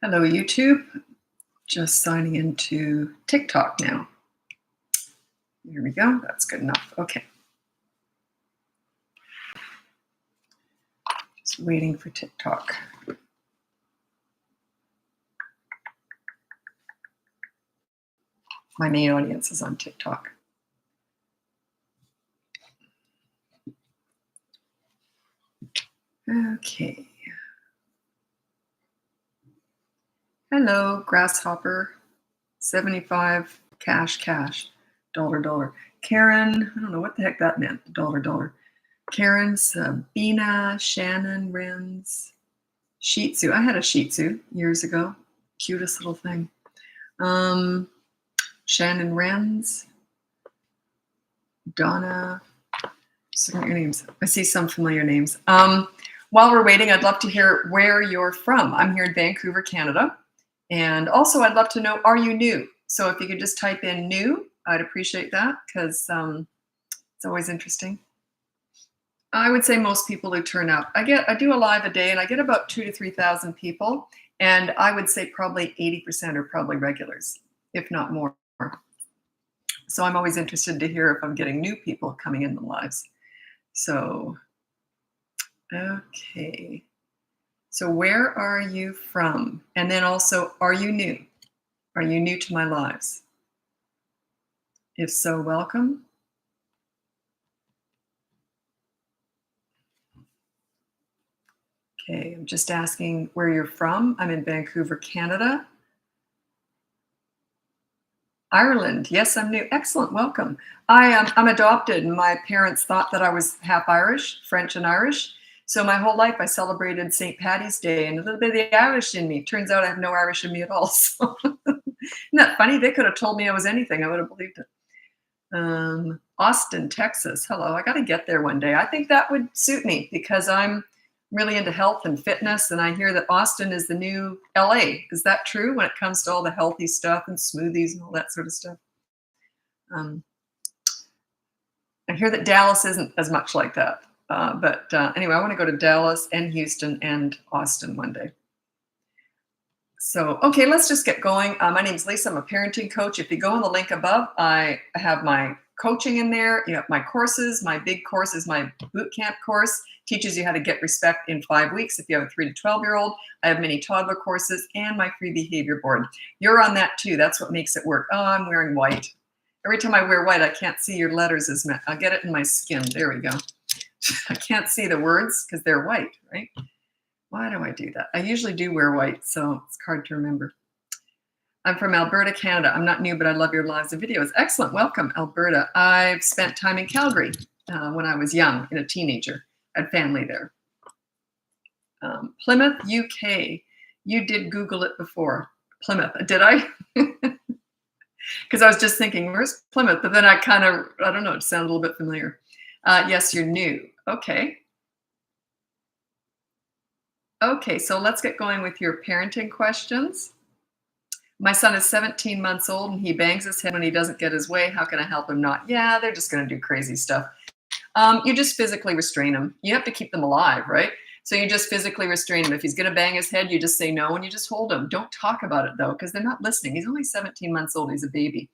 Hello, YouTube. Just signing into TikTok now. Here we go. That's good enough. Okay. Just waiting for TikTok. My main audience is on TikTok. Okay. Hello, Grasshopper. 75 cash. $. Karen, I don't know what the heck that meant. $. Karen, Sabina, Shannon, Renz, Shih Tzu. I had a Shih Tzu years ago. Cutest little thing. Shannon Renz, Donna. Some of your names. I see some familiar names. While we're waiting, I'd love to hear where you're from. I'm here in Vancouver, Canada. And also, I'd love to know, are you new? So if you could just type in new, I'd appreciate that because it's always interesting. I would say most people who turn up. I do a live a day and I get about 2,000 to 3,000 people. And I would say probably 80% are probably regulars, if not more. So I'm always interested to hear if I'm getting new people coming in the lives. So, okay. So where are you from? And then also, are you new? Are you new to my lives? If so, welcome. Okay, I'm just asking where you're from. I'm in Vancouver, Canada. Ireland. Yes, I'm new. Excellent. Welcome. I'm adopted. And my parents thought that I was half Irish, French and Irish. So my whole life I celebrated St. Patty's Day and a little bit of the Irish in me. Turns out I have no Irish in me at all. So isn't that funny? They could have told me I was anything. I would have believed it. Austin, Texas. Hello. I got to get there one day. I think that would suit me because I'm really into health and fitness. And I hear that Austin is the new LA. Is that true when it comes to all the healthy stuff and smoothies and all that sort of stuff? I hear that Dallas isn't as much like that. But anyway, I want to go to Dallas and Houston and Austin one day. So, okay, let's just get going. My name is Lisa. I'm a parenting coach. If you go on the link above, I have my coaching in there. You have my courses. My big course is my boot camp course. Teaches you how to get respect in 5 weeks. If you have a 3 to 12-year-old, I have mini toddler courses and my free behavior board. You're on that too. That's what makes it work. Oh, I'm wearing white. Every time I wear white, I can't see your letters as much. I'll get it in my skin. There we go. I can't see the words because they're white, right? Why do I do that? I usually do wear white, so it's hard to remember. I'm from Alberta, Canada. I'm not new, but I love your lives and videos. Excellent. Welcome, Alberta. I've spent time in Calgary when I was young and a teenager. I had family there. Plymouth, UK. You did Google it before. Plymouth. Did I? Because I was just thinking, where's Plymouth? But then I don't know, it sounded a little bit familiar. Yes, you're new. Okay. Okay, so let's get going with your parenting questions. My son is 17 months old and he bangs his head when he doesn't get his way. How can I help him not? Yeah, they're just going to do crazy stuff. You just physically restrain him. You have to keep them alive, right? So you just physically restrain him. If he's going to bang his head, you just say no and you just hold him. Don't talk about it though, because they're not listening. He's only 17 months old. He's a baby.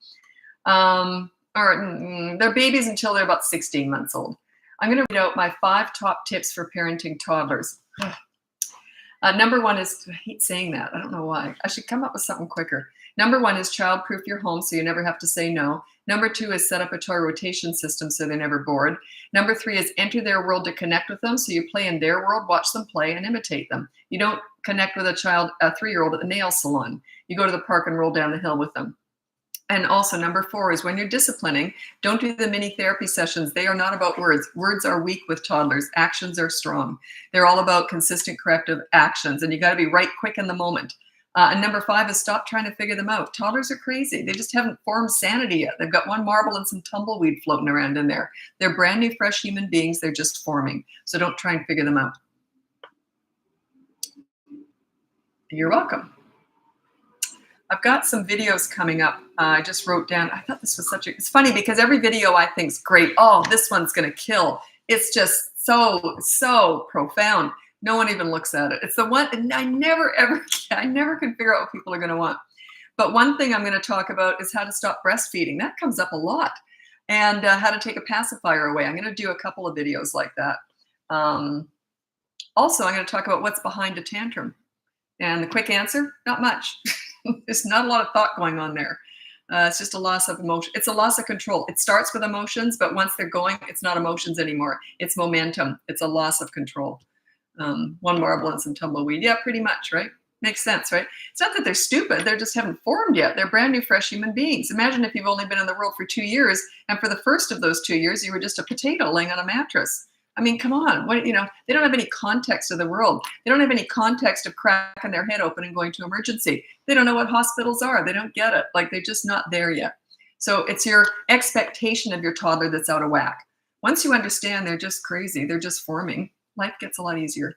They're babies until they're about 16 months old. I'm going to read out my 5 top tips for parenting toddlers. Number 1 is, I hate saying that. I don't know why. I should come up with something quicker. Number 1 is child-proof your home so you never have to say no. Number 2 is set up a toy rotation system so they're never bored. Number 3 is enter their world to connect with them. So you play in their world, watch them play, and imitate them. You don't connect with a 3-year-old at the nail salon. You go to the park and roll down the hill with them. And also number 4 is when you're disciplining, don't do the mini therapy sessions. They are not about words. Words are weak with toddlers. Actions are strong. They're all about consistent corrective actions. And you got to be right quick in the moment. And number 5 is stop trying to figure them out. Toddlers are crazy. They just haven't formed sanity yet. They've got one marble and some tumbleweed floating around in there. They're brand new, fresh human beings. They're just forming. So don't try and figure them out. You're welcome. I've got some videos coming up. I just wrote down, I thought this was it's funny because every video I think is great. Oh, this one's going to kill. It's just so profound. No one even looks at it. It's the one, and I never ever, I never can figure out what people are going to want. But one thing I'm going to talk about is how to stop breastfeeding. That comes up a lot. And how to take a pacifier away. I'm going to do a couple of videos like that. Also, I'm going to talk about what's behind a tantrum. And the quick answer, not much. There's not a lot of thought going on there. It's just a loss of emotion. It's a loss of control. It starts with emotions, but once they're going, it's not emotions anymore. It's momentum. It's a loss of control. One marble and some tumbleweed. Yeah, pretty much, right? Makes sense, right? It's not that they're stupid. They just haven't formed yet. They're brand new, fresh human beings. Imagine if you've only been in the world for 2 years, and for the first of those 2 years, you were just a potato laying on a mattress. I mean, come on. What, you know, they don't have any context of the world. They don't have any context of cracking their head open and going to emergency. They don't know what hospitals are. They don't get it. Like, they're just not there yet. So it's your expectation of your toddler that's out of whack. Once you understand they're just crazy, they're just forming, life gets a lot easier.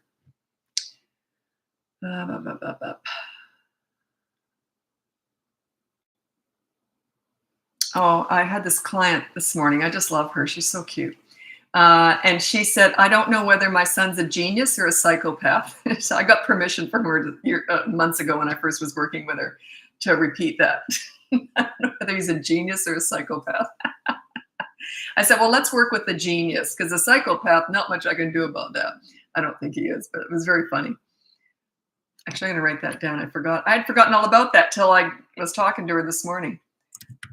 Oh, I had this client this morning. I just love her. She's so cute. And she said, I don't know whether my son's a genius or a psychopath. So I got permission from her months ago when I first was working with her to repeat that. I don't know whether he's a genius or a psychopath. I said, well, let's work with the genius, because a psychopath, not much I can do about that. I don't think he is, but it was very funny. Actually, I'm going to write that down. I forgot. I had forgotten all about that till I was talking to her this morning.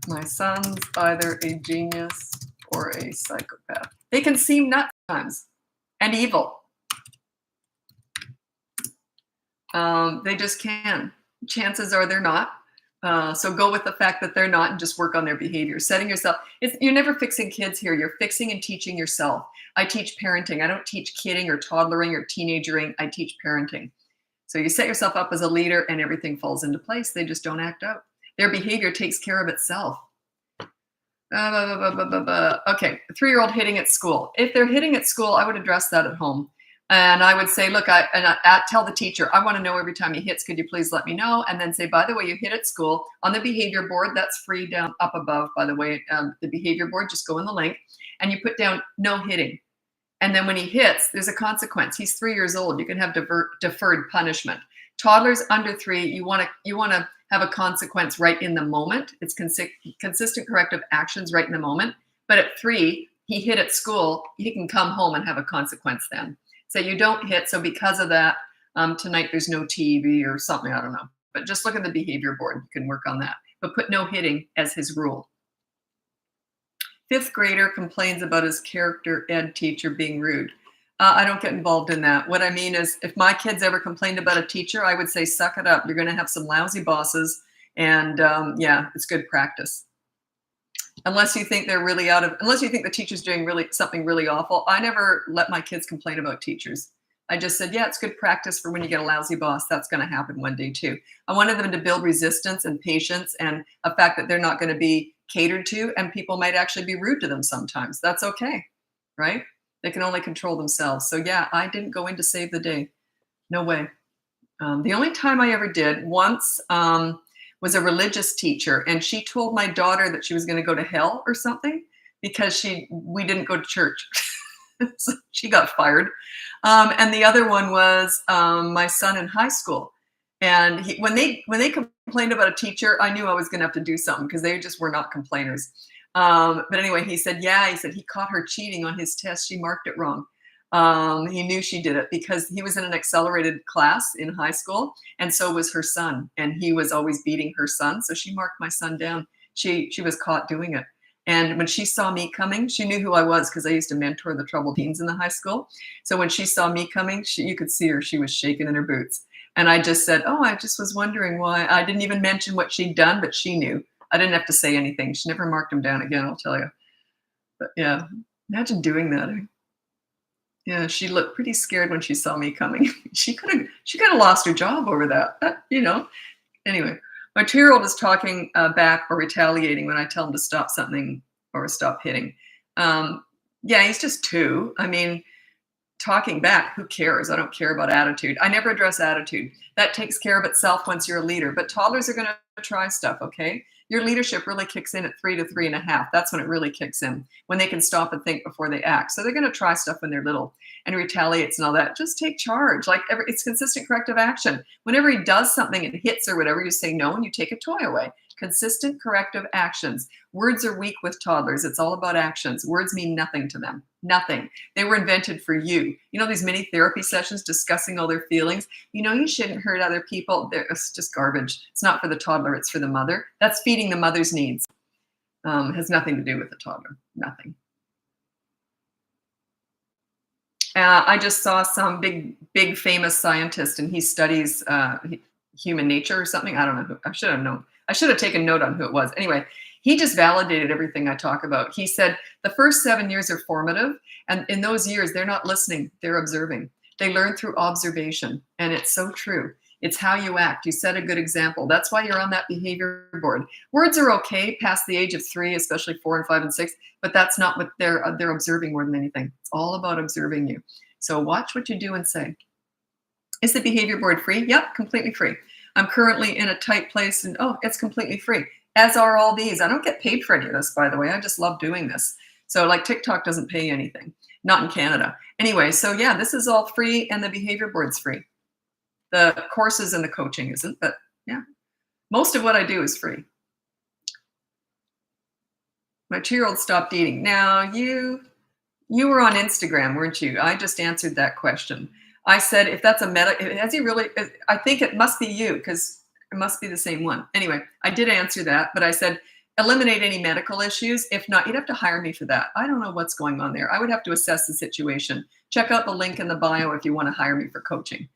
My son's either a genius or a psychopath. They can seem nuts sometimes and evil. They just can. Chances are they're not. So go with the fact that they're not and just work on their behavior. Setting yourself, you're never fixing kids here. You're fixing and teaching yourself. I teach parenting. I don't teach kidding or toddlering or teenagering. I teach parenting. So you set yourself up as a leader and everything falls into place. They just don't act out. Their behavior takes care of itself. Okay, a 3-year-old hitting at school. If they're hitting at school, I would address that at home. And I would say, look, tell the teacher, I want to know every time he hits, could you please let me know? And then say, by the way, you hit at school. On the behavior board, that's free down up above, by the way, the behavior board, just go in the link. And you put down no hitting. And then when he hits, there's a consequence. He's 3 years old. You can have deferred punishment. Toddlers under 3, you want to have a consequence right in the moment. It's consistent corrective actions right in the moment. But at 3, he hit at school, he can come home and have a consequence then. So you don't hit. So because of that, tonight there's no TV or something, I don't know. But just look at the behavior board. You can work on that. But put no hitting as his rule. 5th grader complains about his character ed teacher being rude. I don't get involved in that. What I mean is, if my kids ever complained about a teacher, I would say, suck it up. You're going to have some lousy bosses. And yeah, it's good practice. Unless you think they're really unless you think the teacher's doing something really awful. I never let my kids complain about teachers. I just said, yeah, it's good practice for when you get a lousy boss. That's going to happen one day too. I wanted them to build resistance and patience and a fact that they're not going to be catered to, and people might actually be rude to them sometimes. That's okay, right? They can only control themselves. So yeah, I didn't go in to save the day. No way. The only time I ever did once was a religious teacher, and she told my daughter that she was going to go to hell or something because we didn't go to church. So she got fired. And the other one was my son in high school. And when they complained about a teacher, I knew I was going to have to do something because they just were not complainers. But anyway, he said he caught her cheating on his test. She marked it wrong. He knew she did it because he was in an accelerated class in high school, and so was her son. And he was always beating her son. So she marked my son down. She was caught doing it. And when she saw me coming, she knew who I was because I used to mentor the troubled teens in the high school. So when she saw me coming, you could see her. She was shaking in her boots. And I just said, oh, I just was wondering why. I didn't even mention what she'd done, but she knew. I didn't have to say anything. She never marked him down again, I'll tell you. But yeah, imagine doing that. Yeah, she looked pretty scared when she saw me coming. She could have lost her job over that, you know. Anyway, my 2-year-old is talking back or retaliating when I tell him to stop something or stop hitting. Yeah, he's just 2. I mean, talking back, who cares? I don't care about attitude. I never address attitude. That takes care of itself once you're a leader. But toddlers are going to try stuff, okay? Your leadership really kicks in at 3 to 3.5. That's when it really kicks in, when they can stop and think before they act. So they're going to try stuff when they're little and retaliates and all that. Just take charge. Like it's consistent corrective action. Whenever he does something and hits or whatever, you say no and you take a toy away. Consistent corrective actions. Words are weak with toddlers. It's all about actions. Words mean nothing to them. Nothing. They were invented for you. You know, these mini therapy sessions discussing all their feelings. You know, you shouldn't hurt other people. It's just garbage. It's not for the toddler. It's for the mother. That's feeding the mother's needs. Has nothing to do with the toddler. Nothing. I just saw some big famous scientist, and he studies human nature or something. I don't know who. I should have known. I should have taken note on who it was. Anyway, he just validated everything I talk about. He said the first 7 years are formative, and in those years, they're not listening, they're observing. They learn through observation, and it's so true. It's how you act. You set a good example. That's why you're on that behavior board. Words are okay past the age of 3, especially 4 and 5 and 6, but that's not what they're observing more than anything. It's all about observing you. So watch what you do and say. Is the behavior board free? Yep, completely free. I'm currently in a tight place, and it's completely free, as are all these. I don't get paid for any of this, by the way. I just love doing this. So like TikTok doesn't pay anything, not in Canada. Anyway, so yeah, this is all free, and the behavior board's free. The courses and the coaching isn't, but yeah, most of what I do is free. My 2-year-old stopped eating. Now, you were on Instagram, weren't you? I just answered that question. I said, if that's has he really, I think it must be you, because it must be the same one. Anyway, I did answer that, but I said, eliminate any medical issues. If not, you'd have to hire me for that. I don't know what's going on there. I would have to assess the situation. Check out the link in the bio if you want to hire me for coaching.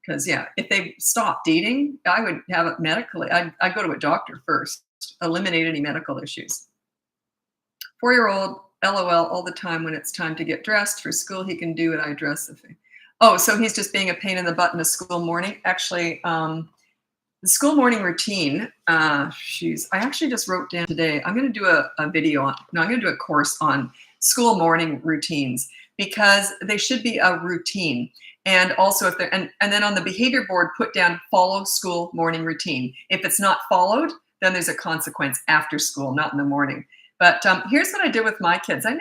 Because yeah, if they stopped eating, I would have it medically. I'd go to a doctor first. Eliminate any medical issues. 4-year-old, LOL, all the time when it's time to get dressed for school. He can do it. I dress the thing. Oh, so he's just being a pain in the butt in a school morning. Actually, the school morning routine. I actually just wrote down today. I'm going to do a video on. No, I'm going to do a course on school morning routines, because they should be a routine. And also, if they're and then on the behavior board, put down follow school morning routine. If it's not followed, then there's a consequence after school, not in the morning. But here's what I did with my kids. I have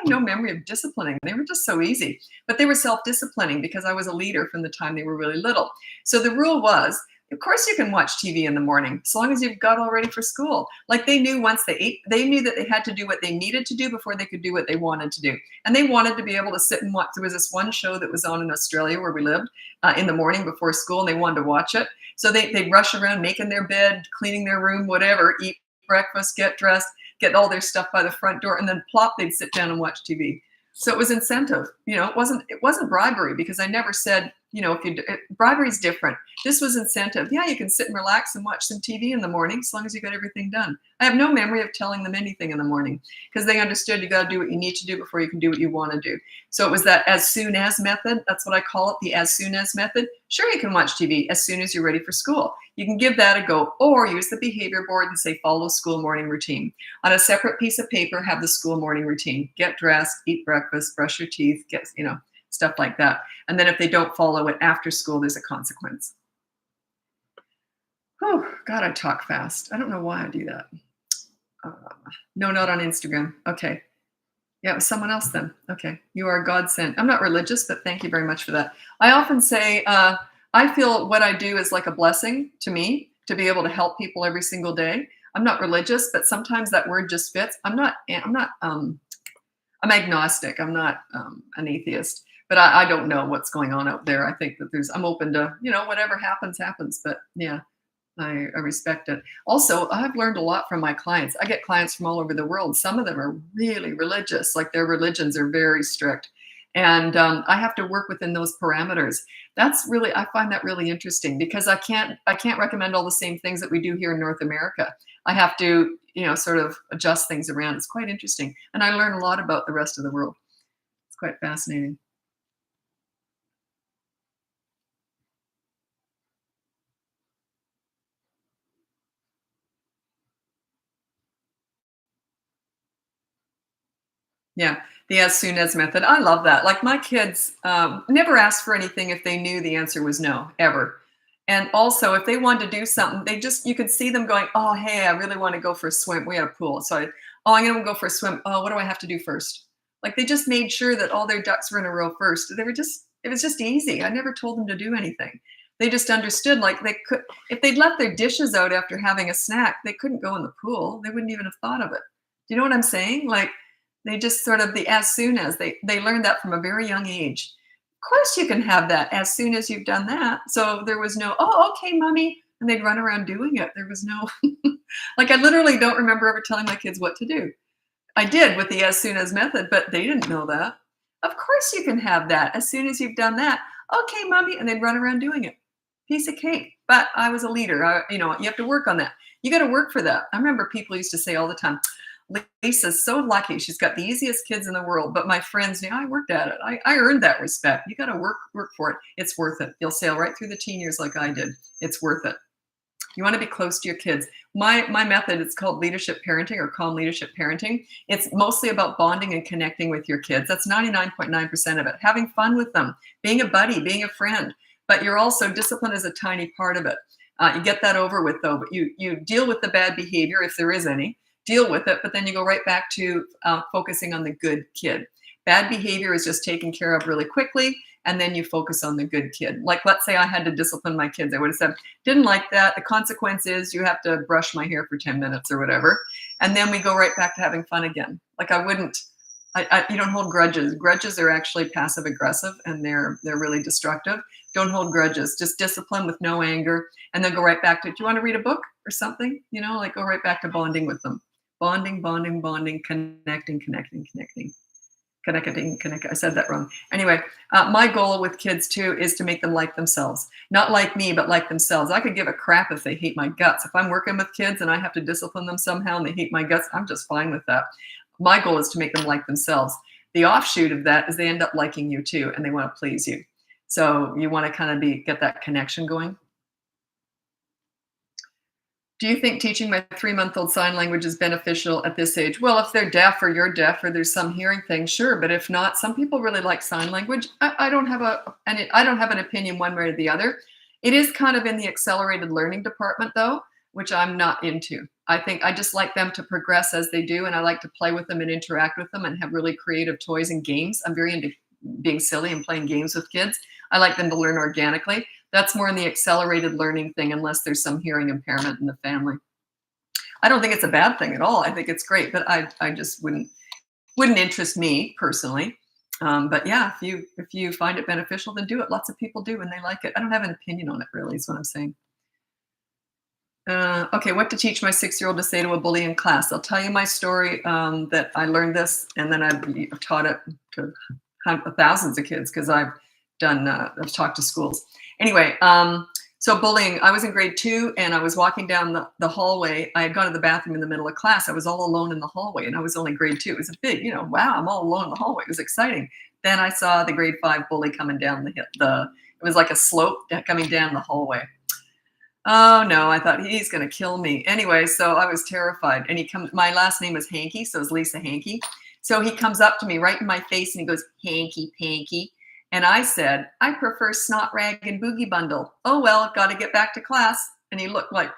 no memory of disciplining. They were just so easy, but they were self-disciplining because I was a leader from the time they were really little. So the rule was, of course you can watch TV in the morning, as long as you've got all ready for school. Like they knew once they ate, they knew that they had to do what they needed to do before they could do what they wanted to do. And they wanted to be able to sit and watch. There was this one show that was on in Australia where we lived in the morning before school, and they wanted to watch it. So they'd rush around making their bed, cleaning their room, whatever, eat breakfast, get dressed, get all their stuff by the front door, and then plop, they'd sit down and watch TV. So it was incentive. It wasn't bribery, because I never said, bribery is different. This was incentive. Yeah, you can sit and relax and watch some TV in the morning as long as you got everything done. I have no memory of telling them anything in the morning, because they understood you got to do what you need to do before you can do what you want to do. So it was that as soon as method. That's what I call it, the as soon as method. Sure, you can watch TV as soon as you're ready for school. You can give that a go, or use the behavior board and say follow school morning routine. On a separate piece of paper, have the school morning routine. Get dressed, eat breakfast, brush your teeth, stuff like that. And then if they don't follow it after school, there's a consequence. Oh, God, I talk fast. I don't know why I do that. No, not on Instagram. Okay. Yeah, it was someone else then. Okay. You are God sent. I'm not religious, but thank you very much for that. I often say, I feel what I do is like a blessing to me to be able to help people every single day. I'm not religious, but sometimes that word just fits. I'm agnostic. I'm not an atheist. But I don't know what's going on out there. I think that I'm open to, whatever happens. But yeah, I respect it. Also, I've learned a lot from my clients. I get clients from all over the world. Some of them are really religious, like their religions are very strict. And I have to work within those parameters. I find that really interesting, because I can't recommend all the same things that we do here in North America. I have to, sort of adjust things around. It's quite interesting. And I learn a lot about the rest of the world. It's quite fascinating. Yeah, the as soon as method. I love that. Like my kids never asked for anything if they knew the answer was no, ever. And also, if they wanted to do something, you could see them going, oh, hey, I really want to go for a swim. We had a pool. So I'm going to go for a swim. Oh, what do I have to do first? Like they just made sure that all their ducks were in a row first. It was just easy. I never told them to do anything. They just understood, like they could, if they'd left their dishes out after having a snack, they couldn't go in the pool. They wouldn't even have thought of it. Do you know what I'm saying? Like they just sort of as soon as they learned that from a very young age. Of course you can have that as soon as you've done that. So there was no, oh, okay, mommy. And they'd run around doing it. There was no, like I literally don't remember ever telling my kids what to do. I did with the as soon as method, but they didn't know that. Of course you can have that as soon as you've done that. Okay, mommy. And they'd run around doing it. Piece of cake. But I was a leader. You have to work on that. You got to work for that. I remember people used to say all the time, Lisa's so lucky. She's got the easiest kids in the world. But my friends, I worked at it. I earned that respect. You got to work for it. It's worth it. You'll sail right through the teen years like I did. It's worth it. You want to be close to your kids. My method, it's called leadership parenting or calm leadership parenting. It's mostly about bonding and connecting with your kids. That's 99.9% of it. Having fun with them, being a buddy, being a friend. But you're also, discipline is a tiny part of it. You get that over with though, but you deal with the bad behavior if there is any, deal with it, but then you go right back to focusing on the good kid. Bad behavior is just taken care of really quickly, and then you focus on the good kid. Like, let's say I had to discipline my kids. I would have said, didn't like that. The consequence is you have to brush my hair for 10 minutes or whatever. And then we go right back to having fun again. Like you don't hold grudges. Grudges are actually passive aggressive and they're really destructive. Don't hold grudges. Just discipline with no anger, and then go right back to, do you want to read a book or something? Like go right back to bonding with them. Bonding, connecting. I said that wrong. Anyway, my goal with kids too is to make them like themselves. Not like me, but like themselves. I could give a crap if they hate my guts. If I'm working with kids and I have to discipline them somehow and they hate my guts, I'm just fine with that. My goal is to make them like themselves. The offshoot of that is they end up liking you too, and they want to please you. So you want to kind of get that connection going. Do you think teaching my 3-month-old sign language is beneficial at this age? Well, if they're deaf or you're deaf or there's some hearing thing, sure. But if not, some people really like sign language. I don't have an opinion one way or the other. It is kind of in the accelerated learning department though, which I'm not into. I think I just like them to progress as they do, and I like to play with them and interact with them and have really creative toys and games. I'm very into being silly and playing games with kids. I like them to learn organically. That's more in the accelerated learning thing, unless there's some hearing impairment in the family. I don't think it's a bad thing at all. I think it's great, but I just wouldn't interest me personally. But yeah, if you find it beneficial, then do it. Lots of people do, and they like it. I don't have an opinion on it, really, is what I'm saying. Okay, what to teach my 6-year-old to say to a bully in class. I'll tell you my story that I learned this, and then I've taught it to thousands of kids because I've talked to schools. Anyway, so bullying, I was in grade 2 and I was walking down the hallway. I had gone to the bathroom in the middle of class. I was all alone in the hallway and I was only grade 2. It was a big, wow, I'm all alone in the hallway. It was exciting. Then I saw the grade 5 bully coming down it was like a slope coming down the hallway. Oh no, I thought he's going to kill me. Anyway, so I was terrified. And my last name is Hanky, so it's Lisa Hanky. So he comes up to me right in my face and he goes, Hanky Panky. And I said, I prefer Snot Rag and Boogie Bundle. Oh, well, got to get back to class. And he looked like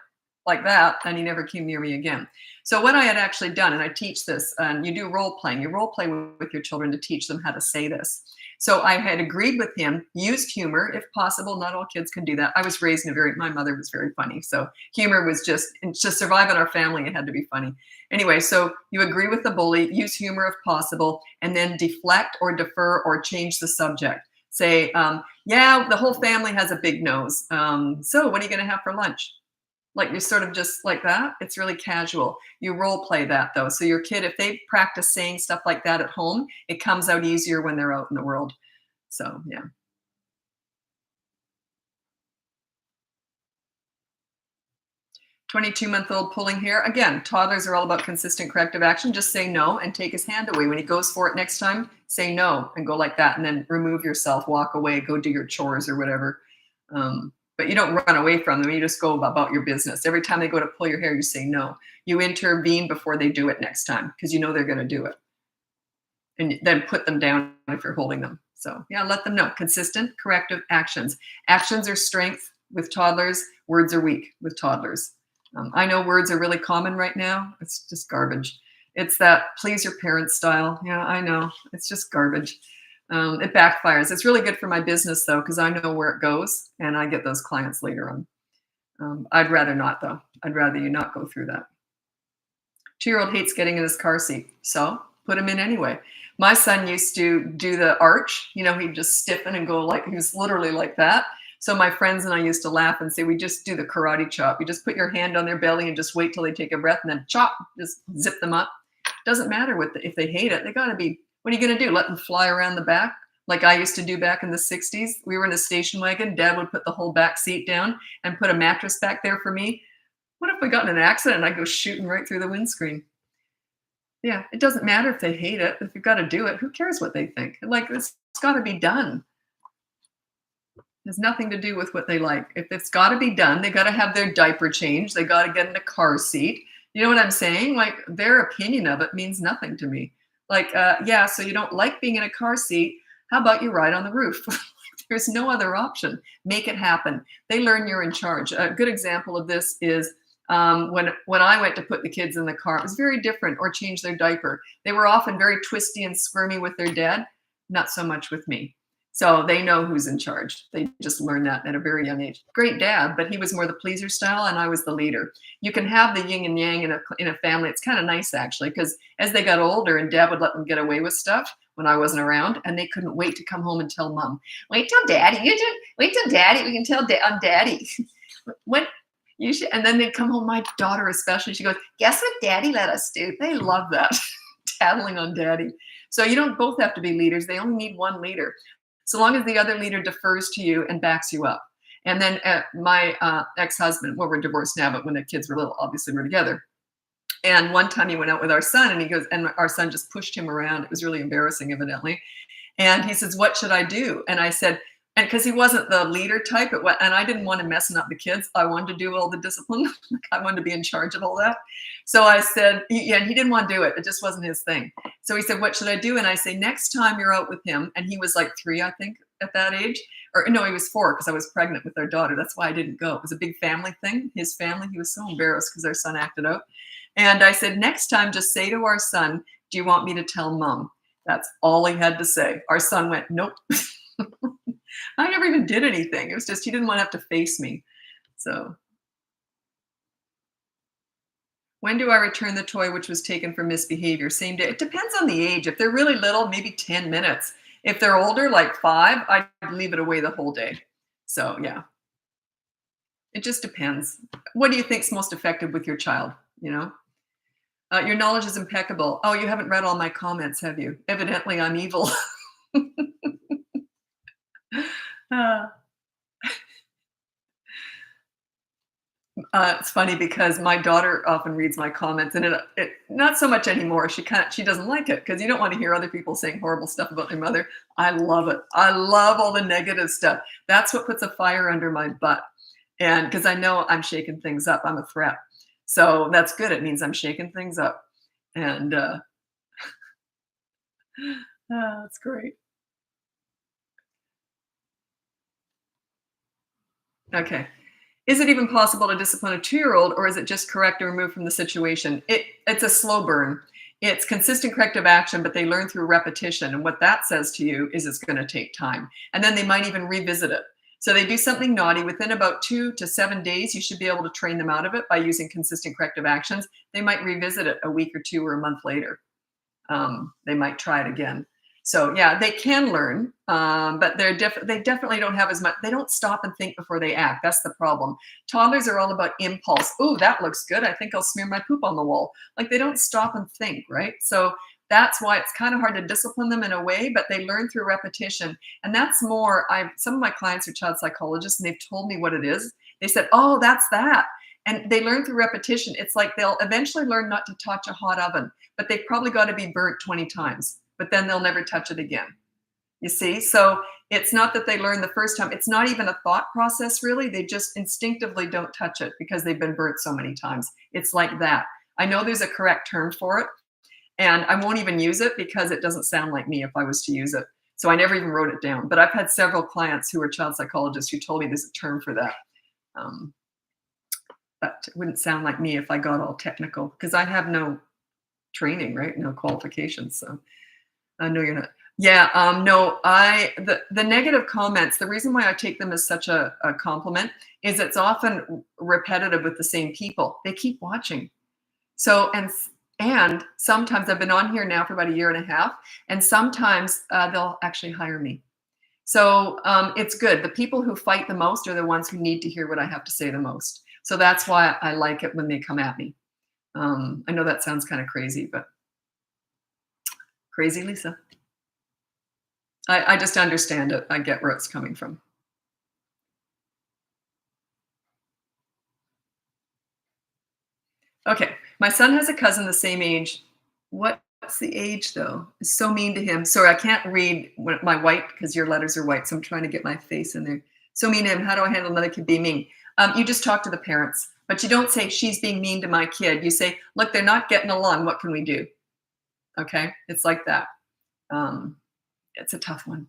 that, and he never came near me again. So what I had actually done, and I teach this, and you do role playing. You role play with your children to teach them how to say this. So I had agreed with him, used humor if possible. Not all kids can do that. I was raised my mother was very funny. So humor was just to survive in our family, it had to be funny. Anyway, so you agree with the bully, use humor if possible, and then deflect or defer or change the subject. Say, yeah, the whole family has a big nose. So what are you going to have for lunch? Like you're sort of just like that. It's really casual. You role play that though. So your kid, if they practice saying stuff like that at home, it comes out easier when they're out in the world. So yeah. 22-month-old pulling hair. Again, toddlers are all about consistent corrective action. Just say no and take his hand away. When he goes for it next time, say no and go like that, and then remove yourself, walk away, go do your chores or whatever. But you don't run away from them. You just go about your business. Every time they go to pull your hair, you say no. You intervene before they do it next time because you know they're going to do it. And then put them down if you're holding them. So yeah, let them know. Consistent corrective actions. Actions are strength. with toddlers. Words are weak with toddlers. I know words are really common right now. It's just garbage. It's that please your parents style. Yeah, I know. It's just garbage. It backfires. It's really good for my business though, because I know where it goes and I get those clients later on. I'd rather not though. I'd rather you not go through that. 2-year-old hates getting in his car seat. So put him in anyway. My son used to do the arch. He'd just stiffen and go like, he was literally like that. So my friends and I used to laugh and say, we just do the karate chop. You just put your hand on their belly and just wait till they take a breath and then chop, just zip them up. Doesn't matter if they hate it. They got to be, what are you going to do? Let them fly around the back? Like I used to do back in the 60s. We were in a station wagon. Dad would put the whole back seat down and put a mattress back there for me. What if we got in an accident and I go shooting right through the windscreen? Yeah, it doesn't matter if they hate it. If you've got to do it, who cares what they think? Like, it's got to be done. It has nothing to do with what they like. If it's got to be done, they got to have their diaper changed. They got to get in a car seat. You know what I'm saying? Like, their opinion of it means nothing to me. Like, yeah, so you don't like being in a car seat. How about you ride on the roof? There's no other option. Make it happen. They learn you're in charge. A good example of this is when I went to put the kids in the car, it was very different, or change their diaper. They were often very twisty and squirmy with their dad, not so much with me. So they know who's in charge. They just learn that at a very young age. Great dad, but he was more the pleaser style and I was the leader. You can have the yin and yang in a family. It's kind of nice actually, because as they got older and dad would let them get away with stuff when I wasn't around, and they couldn't wait to come home and tell mom, wait till daddy, wait till daddy, we can tell I'm daddy. When you should, and then they'd come home, my daughter especially, she goes, guess what daddy let us do? They love that, tattling on daddy. So you don't both have to be leaders. They only need one leader. So long as the other leader defers to you and backs you up. And then my ex-husband, well, we're divorced now, but when the kids were little, obviously we're together. And one time he went out with our son and he goes, and our son just pushed him around. It was really embarrassing, evidently. And he says, what should I do? And I said, and because he wasn't the leader type, and I didn't want him messing up the kids. I wanted to do all the discipline. I wanted to be in charge of all that. So I said, and he didn't want to do it. It just wasn't his thing. So he said, what should I do? And I say, next time you're out with him, and he was like 3, I think, at that age. Or no, he was 4 because I was pregnant with our daughter. That's why I didn't go. It was a big family thing. His family, he was so embarrassed because our son acted out. And I said, next time, just say to our son, do you want me to tell mom? That's all he had to say. Our son went, nope. I never even did anything. It was just he didn't want to have to face me. So when do I return the toy which was taken for misbehavior? Same day. It depends on the age. If they're really little, maybe 10 minutes. If they're older, like 5, I'd leave it away the whole day. So yeah, it just depends. What do you think's most effective with your child? Your knowledge is impeccable. Oh, you haven't read all my comments, have you? Evidently, I'm evil. It's funny because my daughter often reads my comments, and it not so much anymore. She doesn't like it because you don't want to hear other people saying horrible stuff about their mother. I love it. I love all the negative stuff. That's what puts a fire under my butt, and because I know I'm shaking things up, I'm a threat. So that's good. It means I'm shaking things up, and that's great. Okay. Is it even possible to discipline a 2-year-old, or is it just correct and remove from the situation? It's a slow burn. It's consistent corrective action, but they learn through repetition. And what that says to you is it's going to take time. And then they might even revisit it. So they do something naughty. Within about 2 to 7 days, you should be able to train them out of it by using consistent corrective actions. They might revisit it a week or 2 or a month later. They might try it again. So yeah, they can learn, but they definitely don't have as much. They don't stop and think before they act. That's the problem. Toddlers are all about impulse. Oh, that looks good. I think I'll smear my poop on the wall. Like, they don't stop and think, right? So that's why it's kind of hard to discipline them in a way, but they learn through repetition. And that's more, some of my clients are child psychologists, and they've told me what it is. They said, oh, that's that. And they learn through repetition. It's like they'll eventually learn not to touch a hot oven, but they've probably got to be burnt 20 times, but then they'll never touch it again. You see? So it's not that they learn the first time. It's not even a thought process, really. They just instinctively don't touch it because they've been burnt so many times. It's like that. I know there's a correct term for it, and I won't even use it because it doesn't sound like me if I was to use it. So I never even wrote it down. But I've had several clients who are child psychologists who told me there's a term for that. Um, that wouldn't sound like me if I got all technical because I have no training, right? No qualifications. So I know you're not. Yeah, no, the negative comments, the reason why I take them as such a compliment is it's often repetitive with the same people. They keep watching. So, and sometimes I've been on here now for about a year and a half, and sometimes they'll actually hire me. So it's good. The people who fight the most are the ones who need to hear what I have to say the most. So that's why I like it when they come at me. I know that sounds kind of crazy, but crazy, Lisa. I just understand it. I get where it's coming from. Okay, my son has a cousin the same age. What's the age though? It's so mean to him. Sorry, I can't read my white because your letters are white, so I'm trying to get my face in there. So mean to him. How do I handle another kid being mean? You just talk to the parents, but you don't say she's being mean to my kid. You say, look, they're not getting along. What can we do? Okay, it's like that. It's a tough one.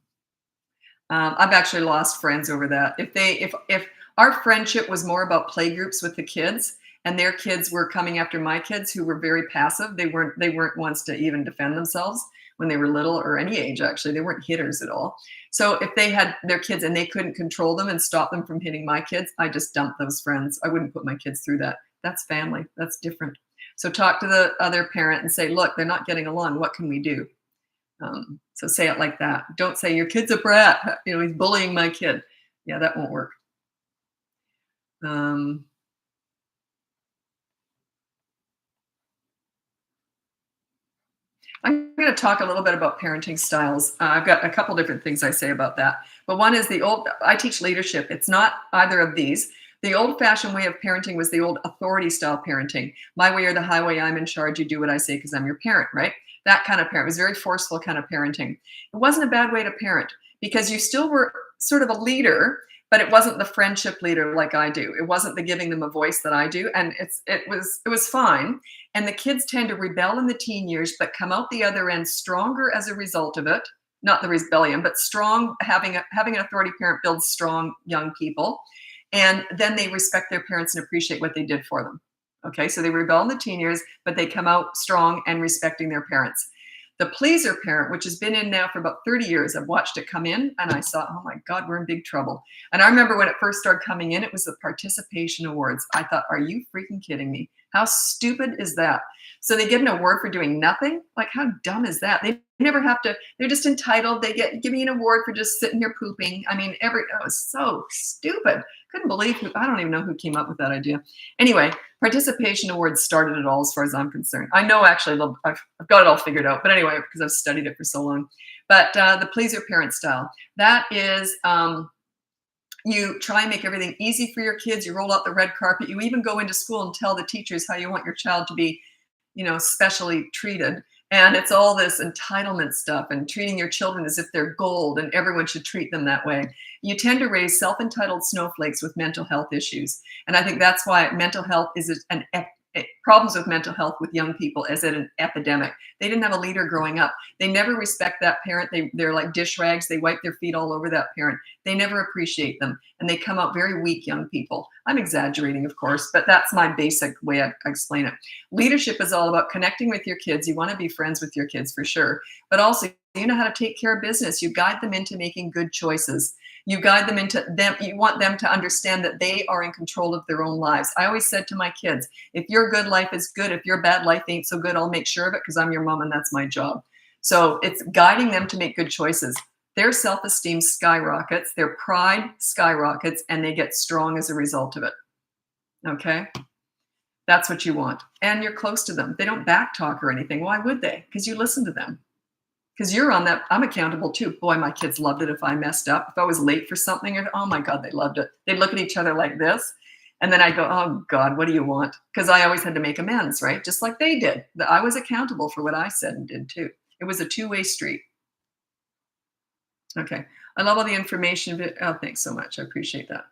I've actually lost friends over that. If our friendship was more about play groups with the kids, and their kids were coming after my kids who were very passive, they weren't ones to even defend themselves when they were little or any age actually. They weren't hitters at all. So if they had their kids and they couldn't control them and stop them from hitting my kids, I just dumped those friends. I wouldn't put my kids through that. That's family. That's different. So talk to the other parent and say, look, they're not getting along. What can we do? So say it like that. Don't say your kid's a brat. He's bullying my kid. Yeah, that won't work. Um, I'm going to talk a little bit about parenting styles. I've got a couple different things I say about that. But one is I teach leadership. It's not either of these. The old fashioned way of parenting was the old authority style parenting. My way or the highway, I'm in charge. You do what I say because I'm your parent, right? That kind of parent. It was very forceful kind of parenting. It wasn't a bad way to parent because you still were sort of a leader, but it wasn't the friendship leader like I do. It wasn't the giving them a voice that I do. And it was fine. And the kids tend to rebel in the teen years, but come out the other end stronger as a result of it. Not the rebellion, but strong. Having an authority parent builds strong young people. And then they respect their parents and appreciate what they did for them. Okay, so they rebel in the teen years, but they come out strong and respecting their parents. The pleaser parent, which has been in now for about 30 years, I've watched it come in and I thought, oh my God, we're in big trouble. And I remember when it first started coming in, it was the participation awards. I thought, are you freaking kidding me? How stupid is that? So they get an award for doing nothing? Like, how dumb is that? They never have to, they're just entitled. They give me an award for just sitting here pooping. I mean, it was so stupid. Couldn't believe I don't even know who came up with that idea. Anyway, participation awards started it all as far as I'm concerned. I know actually I've got it all figured out, but anyway, because I've studied it for so long. But the pleaser parent style, that is, you try and make everything easy for your kids. You roll out the red carpet. You even go into school and tell the teachers how you want your child to be, specially treated. And it's all this entitlement stuff and treating your children as if they're gold and everyone should treat them that way. You tend to raise self-entitled snowflakes with mental health issues. And I think that's why mental health is problems with mental health with young people is an epidemic. They didn't have a leader growing up. They never respect that parent. They're like dish rags. They wipe their feet all over that parent. They never appreciate them. And they come out very weak young people. I'm exaggerating, of course, but that's my basic way I explain it. Leadership is all about connecting with your kids. You want to be friends with your kids for sure, but also you know how to take care of business. You guide them into making good choices. You guide them into them. You want them to understand that they are in control of their own lives. I always said to my kids, if your good life is good, if your bad life ain't so good, I'll make sure of it because I'm your mom and that's my job. So it's guiding them to make good choices. Their self-esteem skyrockets, their pride skyrockets, and they get strong as a result of it. Okay? That's what you want. And you're close to them. They don't backtalk or anything. Why would they? Because you listen to them. Because you're on that, I'm accountable too. Boy, my kids loved it if I messed up. If I was late for something, oh my God, they loved it. They'd look at each other like this. And then I'd go, oh God, what do you want? Because I always had to make amends, right? Just like they did. I was accountable for what I said and did too. It was a two-way street. Okay. I love all the information. Oh, thanks so much. I appreciate that.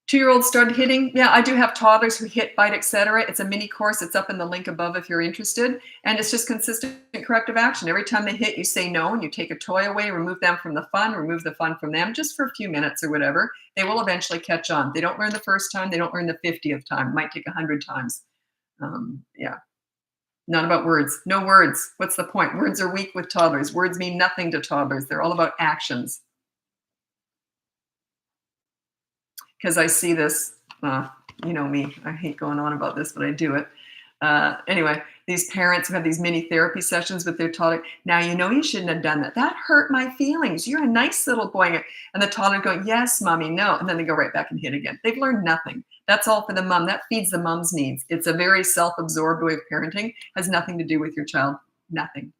2-year-olds started hitting. Yeah, I do have toddlers who hit, bite, etc. It's a mini course. It's up in the link above if you're interested. And it's just consistent corrective action. Every time they hit, you say no and you take a toy away, remove them from the fun, remove the fun from them just for a few minutes or whatever. They will eventually catch on. They don't learn the first time. They don't learn the 50th time. It might take 100 times. Yeah, not about words. No words. What's the point? Words are weak with toddlers. Words mean nothing to toddlers. They're all about actions. Because I see this, you know me, I hate going on about this, but I do it. Anyway, these parents who have these mini therapy sessions with their toddler. Now, you know you shouldn't have done that. That hurt my feelings. You're a nice little boy. And the toddler going, yes, mommy, no. And then they go right back and hit again. They've learned nothing. That's all for the mom. That feeds the mom's needs. It's a very self-absorbed way of parenting. Has nothing to do with your child. Nothing.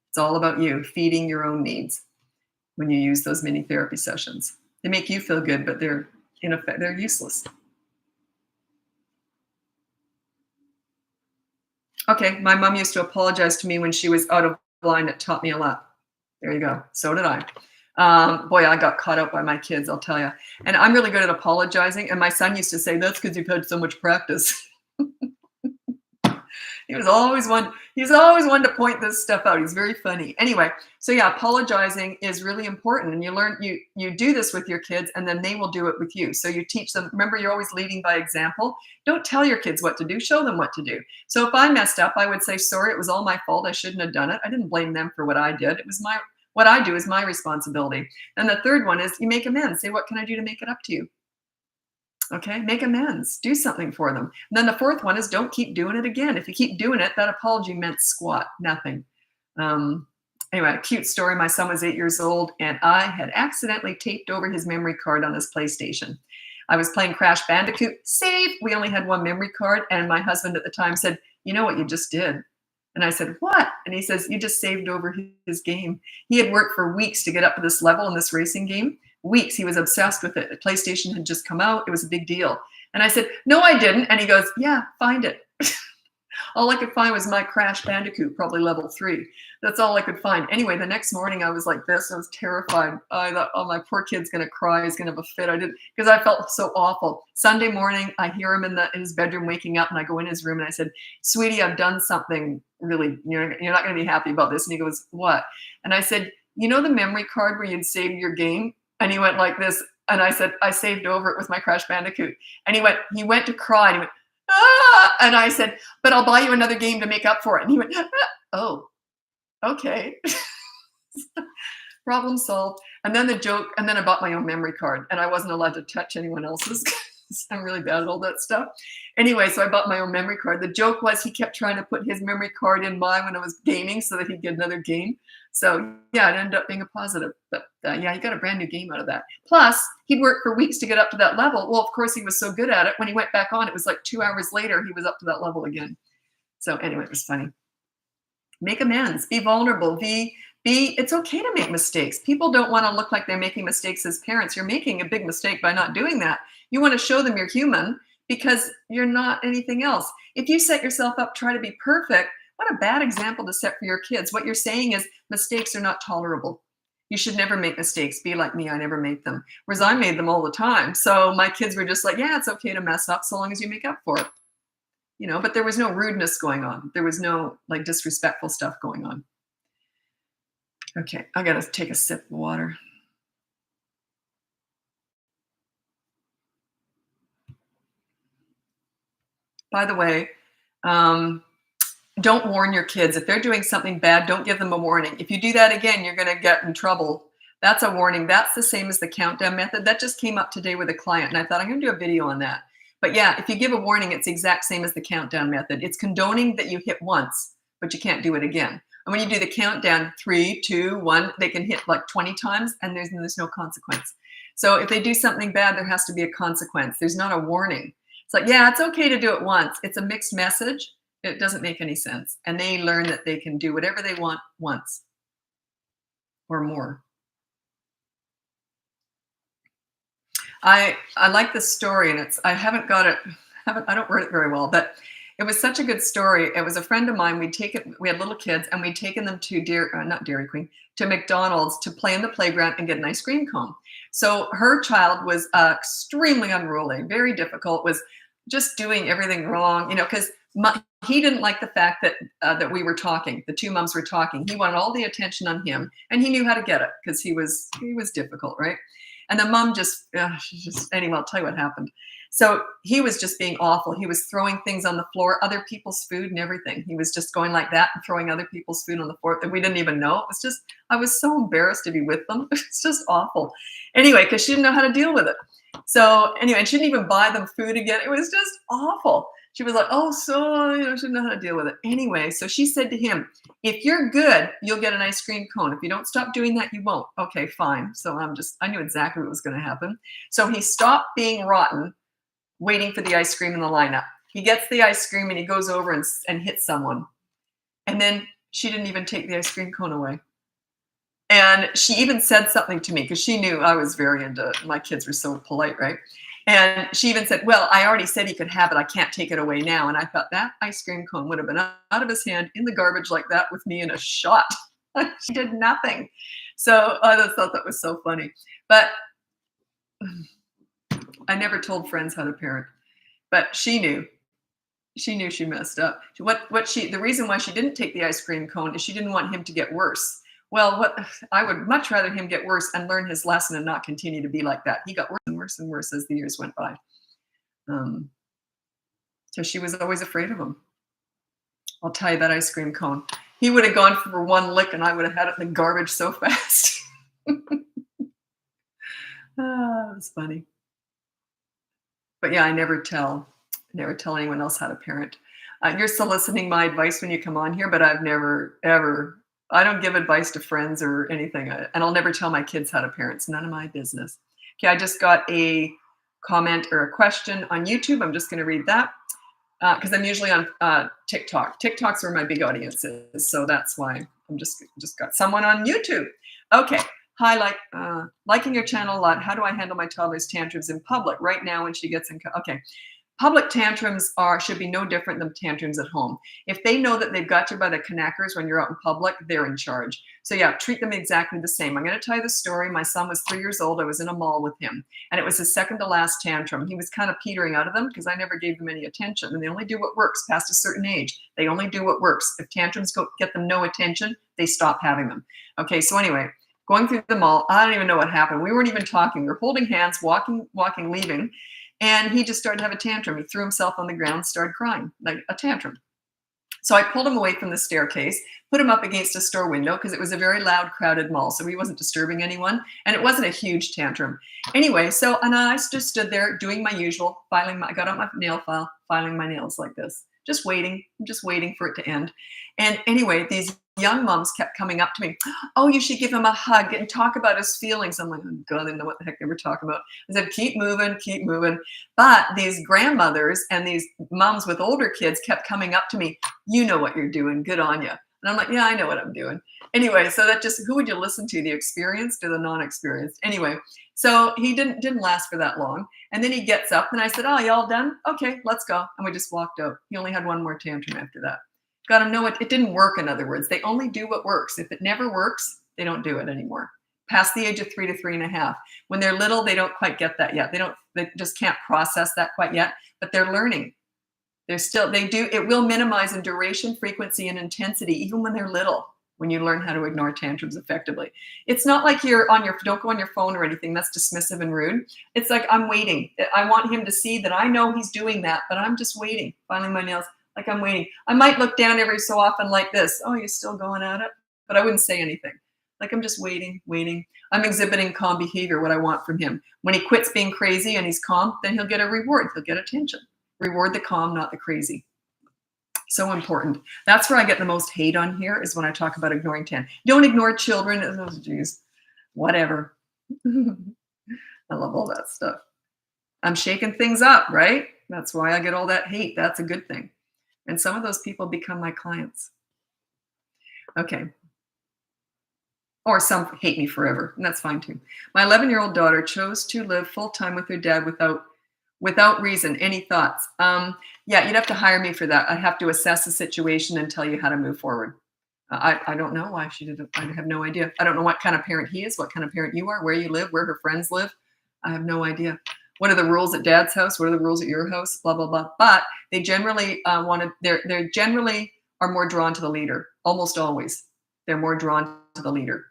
It's all about you feeding your own needs when you use those mini therapy sessions. They make you feel good, but they're in effect, they're useless. Okay, my mom used to apologize to me when she was out of line. It taught me a lot. There you go. So did I. Boy, I got caught up by my kids, I'll tell you. And I'm really good at apologizing. And my son used to say, that's because you've had so much practice. He was always one to point this stuff out. He's very funny. Anyway, so yeah, apologizing is really important. And you do this with your kids and then they will do it with you. So you teach them, remember, you're always leading by example. Don't tell your kids what to do, show them what to do. So if I messed up, I would say, sorry, it was all my fault. I shouldn't have done it. I didn't blame them for what I did. It was what I do is my responsibility. And the third one is you make amends. Say, what can I do to make it up to you? Okay, make amends, do something for them. And then the fourth one is don't keep doing it again. If you keep doing it, that apology meant squat, nothing. Anyway, a cute story. My son was 8 years old and I had accidentally taped over his memory card on his PlayStation. I was playing Crash Bandicoot, save. We only had one memory card. And my husband at the time said, you know what you just did? And I said, what? And he says, you just saved over his game. He had worked for weeks to get up to this level in this racing game. Weeks. He was obsessed with it. The PlayStation had just come out. It was a big deal. And I said, no, I didn't. And he goes, yeah, find it. All I could find was my Crash Bandicoot, probably level 3. That's all I could find. Anyway, the next morning I was like this. I was terrified. I thought, oh, my poor kid's going to cry. He's going to have a fit. I didn't, because I felt so awful. Sunday morning, I hear him in his bedroom waking up and I go in his room and I said, sweetie, I've done something really, you're not going to be happy about this. And he goes, what? And I said, you know the memory card where you'd save your game? And he went like this. And I said, I saved over it with my Crash Bandicoot. And he went to cry. And he went, ah! And I said, but I'll buy you another game to make up for it. And he went, ah! Oh, okay. Problem solved. And then the joke, and then I bought my own memory card. And I wasn't allowed to touch anyone else's. I'm really bad at all that stuff. Anyway, so I bought my own memory card. The joke was he kept trying to put his memory card in mine when I was gaming so that he'd get another game. So yeah, it ended up being a positive. But yeah, he got a brand new game out of that. Plus, he'd worked for weeks to get up to that level. Well, of course, he was so good at it. When he went back on, it was like 2 hours later, he was up to that level again. So anyway, it was funny. Make amends. Be vulnerable. It's okay to make mistakes. People don't want to look like they're making mistakes as parents. You're making a big mistake by not doing that. You want to show them you're human because you're not anything else. If you set yourself up, try to be perfect, what a bad example to set for your kids. What you're saying is mistakes are not tolerable. You should never make mistakes. Be like me, I never make them. Whereas I made them all the time. So my kids were just like, yeah, it's okay to mess up so long as you make up for it. You know, but there was no rudeness going on. There was no like disrespectful stuff going on. Okay, I gotta take a sip of water. By the way, don't warn your kids. If they're doing something bad, don't give them a warning. If you do that again, you're going to get in trouble. That's a warning. That's the same as the countdown method. That just came up today with a client, and I thought I'm going to do a video on that. But yeah, if you give a warning, it's the exact same as the countdown method. It's condoning that you hit once, but you can't do it again. And when you do the countdown, 3, 2, 1, they can hit like 20 times, and there's no consequence. So if they do something bad, there has to be a consequence. There's not a warning. It's like, yeah, it's okay to do it once. It's a mixed message. It doesn't make any sense. And they learn that they can do whatever they want once or more. I like this story, and I haven't got it. I don't write it very well, but It was such a good story. It was a friend of mine. We had little kids, and we'd taken them to not Dairy Queen, to McDonald's to play in the playground and get an ice cream cone. So her child was extremely unruly, very difficult, was just doing everything wrong, because he didn't like the fact that we were talking. The two moms were talking. He wanted all the attention on him, and he knew how to get it because he was difficult, right? And the mom anyway, I'll tell you what happened. So he was just being awful. He was throwing things on the floor, other people's food and everything. He was just going like that and throwing other people's food on the floor that we didn't even know. I was so embarrassed to be with them. It's just awful. Anyway, because she didn't know how to deal with it. So anyway, and she didn't even buy them food again. It was just awful. She was like, oh, so, she didn't know how to deal with it. Anyway, so she said to him, if you're good, you'll get an ice cream cone. If you don't stop doing that, you won't. Okay, fine. So I knew exactly what was going to happen. So he stopped being rotten, waiting for the ice cream in the lineup. He gets the ice cream and he goes over and hits someone. And then she didn't even take the ice cream cone away. And she even said something to me because she knew I was very into, my kids were so polite, right? And she even said, well, I already said he could have it. I can't take it away now. And I thought that ice cream cone would have been out of his hand in the garbage like that with me in a shot. She did nothing. So I just thought that was so funny. But I never told friends how to parent. But she knew. She knew she messed up. The reason why she didn't take the ice cream cone is she didn't want him to get worse. Well, I would much rather him get worse and learn his lesson and not continue to be like that. He got worse and worse and worse as the years went by. So she was always afraid of him. I'll tell you that ice cream cone. He would have gone for one lick and I would have had it in the garbage so fast. It's funny. But yeah, I never tell anyone else how to parent. You're soliciting my advice when you come on here, but I've never, ever, I don't give advice to friends or anything. And I'll never tell my kids how to parent. It's none of my business. Okay, I just got a comment or a question on YouTube. I'm just going to read that because I'm usually on TikTok. TikTok's where my big audience is. So that's why I'm just got someone on YouTube. Okay. Hi, liking your channel a lot. How do I handle my toddler's tantrums in public right now when she gets in? Okay. Public tantrums should be no different than tantrums at home. If they know that they've got you by the knackers when you're out in public, they're in charge. So yeah, treat them exactly the same. I'm going to tell you the story. My son was 3 years old. I was in a mall with him, and it was his second to last tantrum. He was kind of petering out of them because I never gave them any attention, and they only do what works past a certain age. They only do what works. If tantrums get them no attention, they stop having them. Okay, so anyway, going through the mall, I don't even know what happened. We weren't even talking. We were holding hands, walking, leaving. And he just started to have a tantrum. He threw himself on the ground, started crying, like a tantrum. So I pulled him away from the staircase, put him up against a store window because it was a very loud, crowded mall. So he wasn't disturbing anyone. And it wasn't a huge tantrum. Anyway, and I just stood there doing my usual, I got out my nail file, filing my nails like this, just waiting. I'm just waiting for it to end. And anyway, these young moms kept coming up to me. Oh, you should give him a hug and talk about his feelings. I'm like, oh God, I didn't know what the heck they were talking about. I said, keep moving, keep moving. But these grandmothers and these moms with older kids kept coming up to me. You know what you're doing. Good on you. And I'm like, yeah, I know what I'm doing. Anyway, so who would you listen to? The experienced or the non-experienced? Anyway, so he didn't last for that long. And then he gets up and I said, oh, y'all done? Okay, let's go. And we just walked out. He only had one more tantrum after that. Got to know it didn't work, in other words. They only do what works. If it never works, they don't do it anymore. Past the age of 3 to 3.5. When they're little, they don't quite get that yet. They just can't process that quite yet, but they're learning. It will minimize in duration, frequency, and intensity, even when they're little, when you learn how to ignore tantrums effectively. It's not like don't go on your phone or anything. That's dismissive and rude. It's like, I'm waiting. I want him to see that I know he's doing that, but I'm just waiting, filing my nails. Like I'm waiting. I might look down every so often like this. Oh, you're still going at it? But I wouldn't say anything. Like I'm just waiting. I'm exhibiting calm behavior, what I want from him. When he quits being crazy and he's calm, then he'll get a reward. He'll get attention. Reward the calm, not the crazy. So important. That's where I get the most hate on here is when I talk about ignoring Don't ignore children. Oh, geez. Whatever. I love all that stuff. I'm shaking things up, right? That's why I get all that hate. That's a good thing. And some of those people become my clients. Okay. Or some hate me forever, and that's fine too. My 11-year-old daughter chose to live full-time with her dad without reason. Any thoughts? Yeah, you'd have to hire me for that. I'd have to assess the situation and tell you how to move forward. I don't know why she did it. I have no idea. I don't know what kind of parent he is, what kind of parent you are, where you live, where her friends live. I have no idea. What are the rules at dad's house? What are the rules at your house? Blah, blah, blah. But they generally they're generally are more drawn to the leader. Almost always. They're more drawn to the leader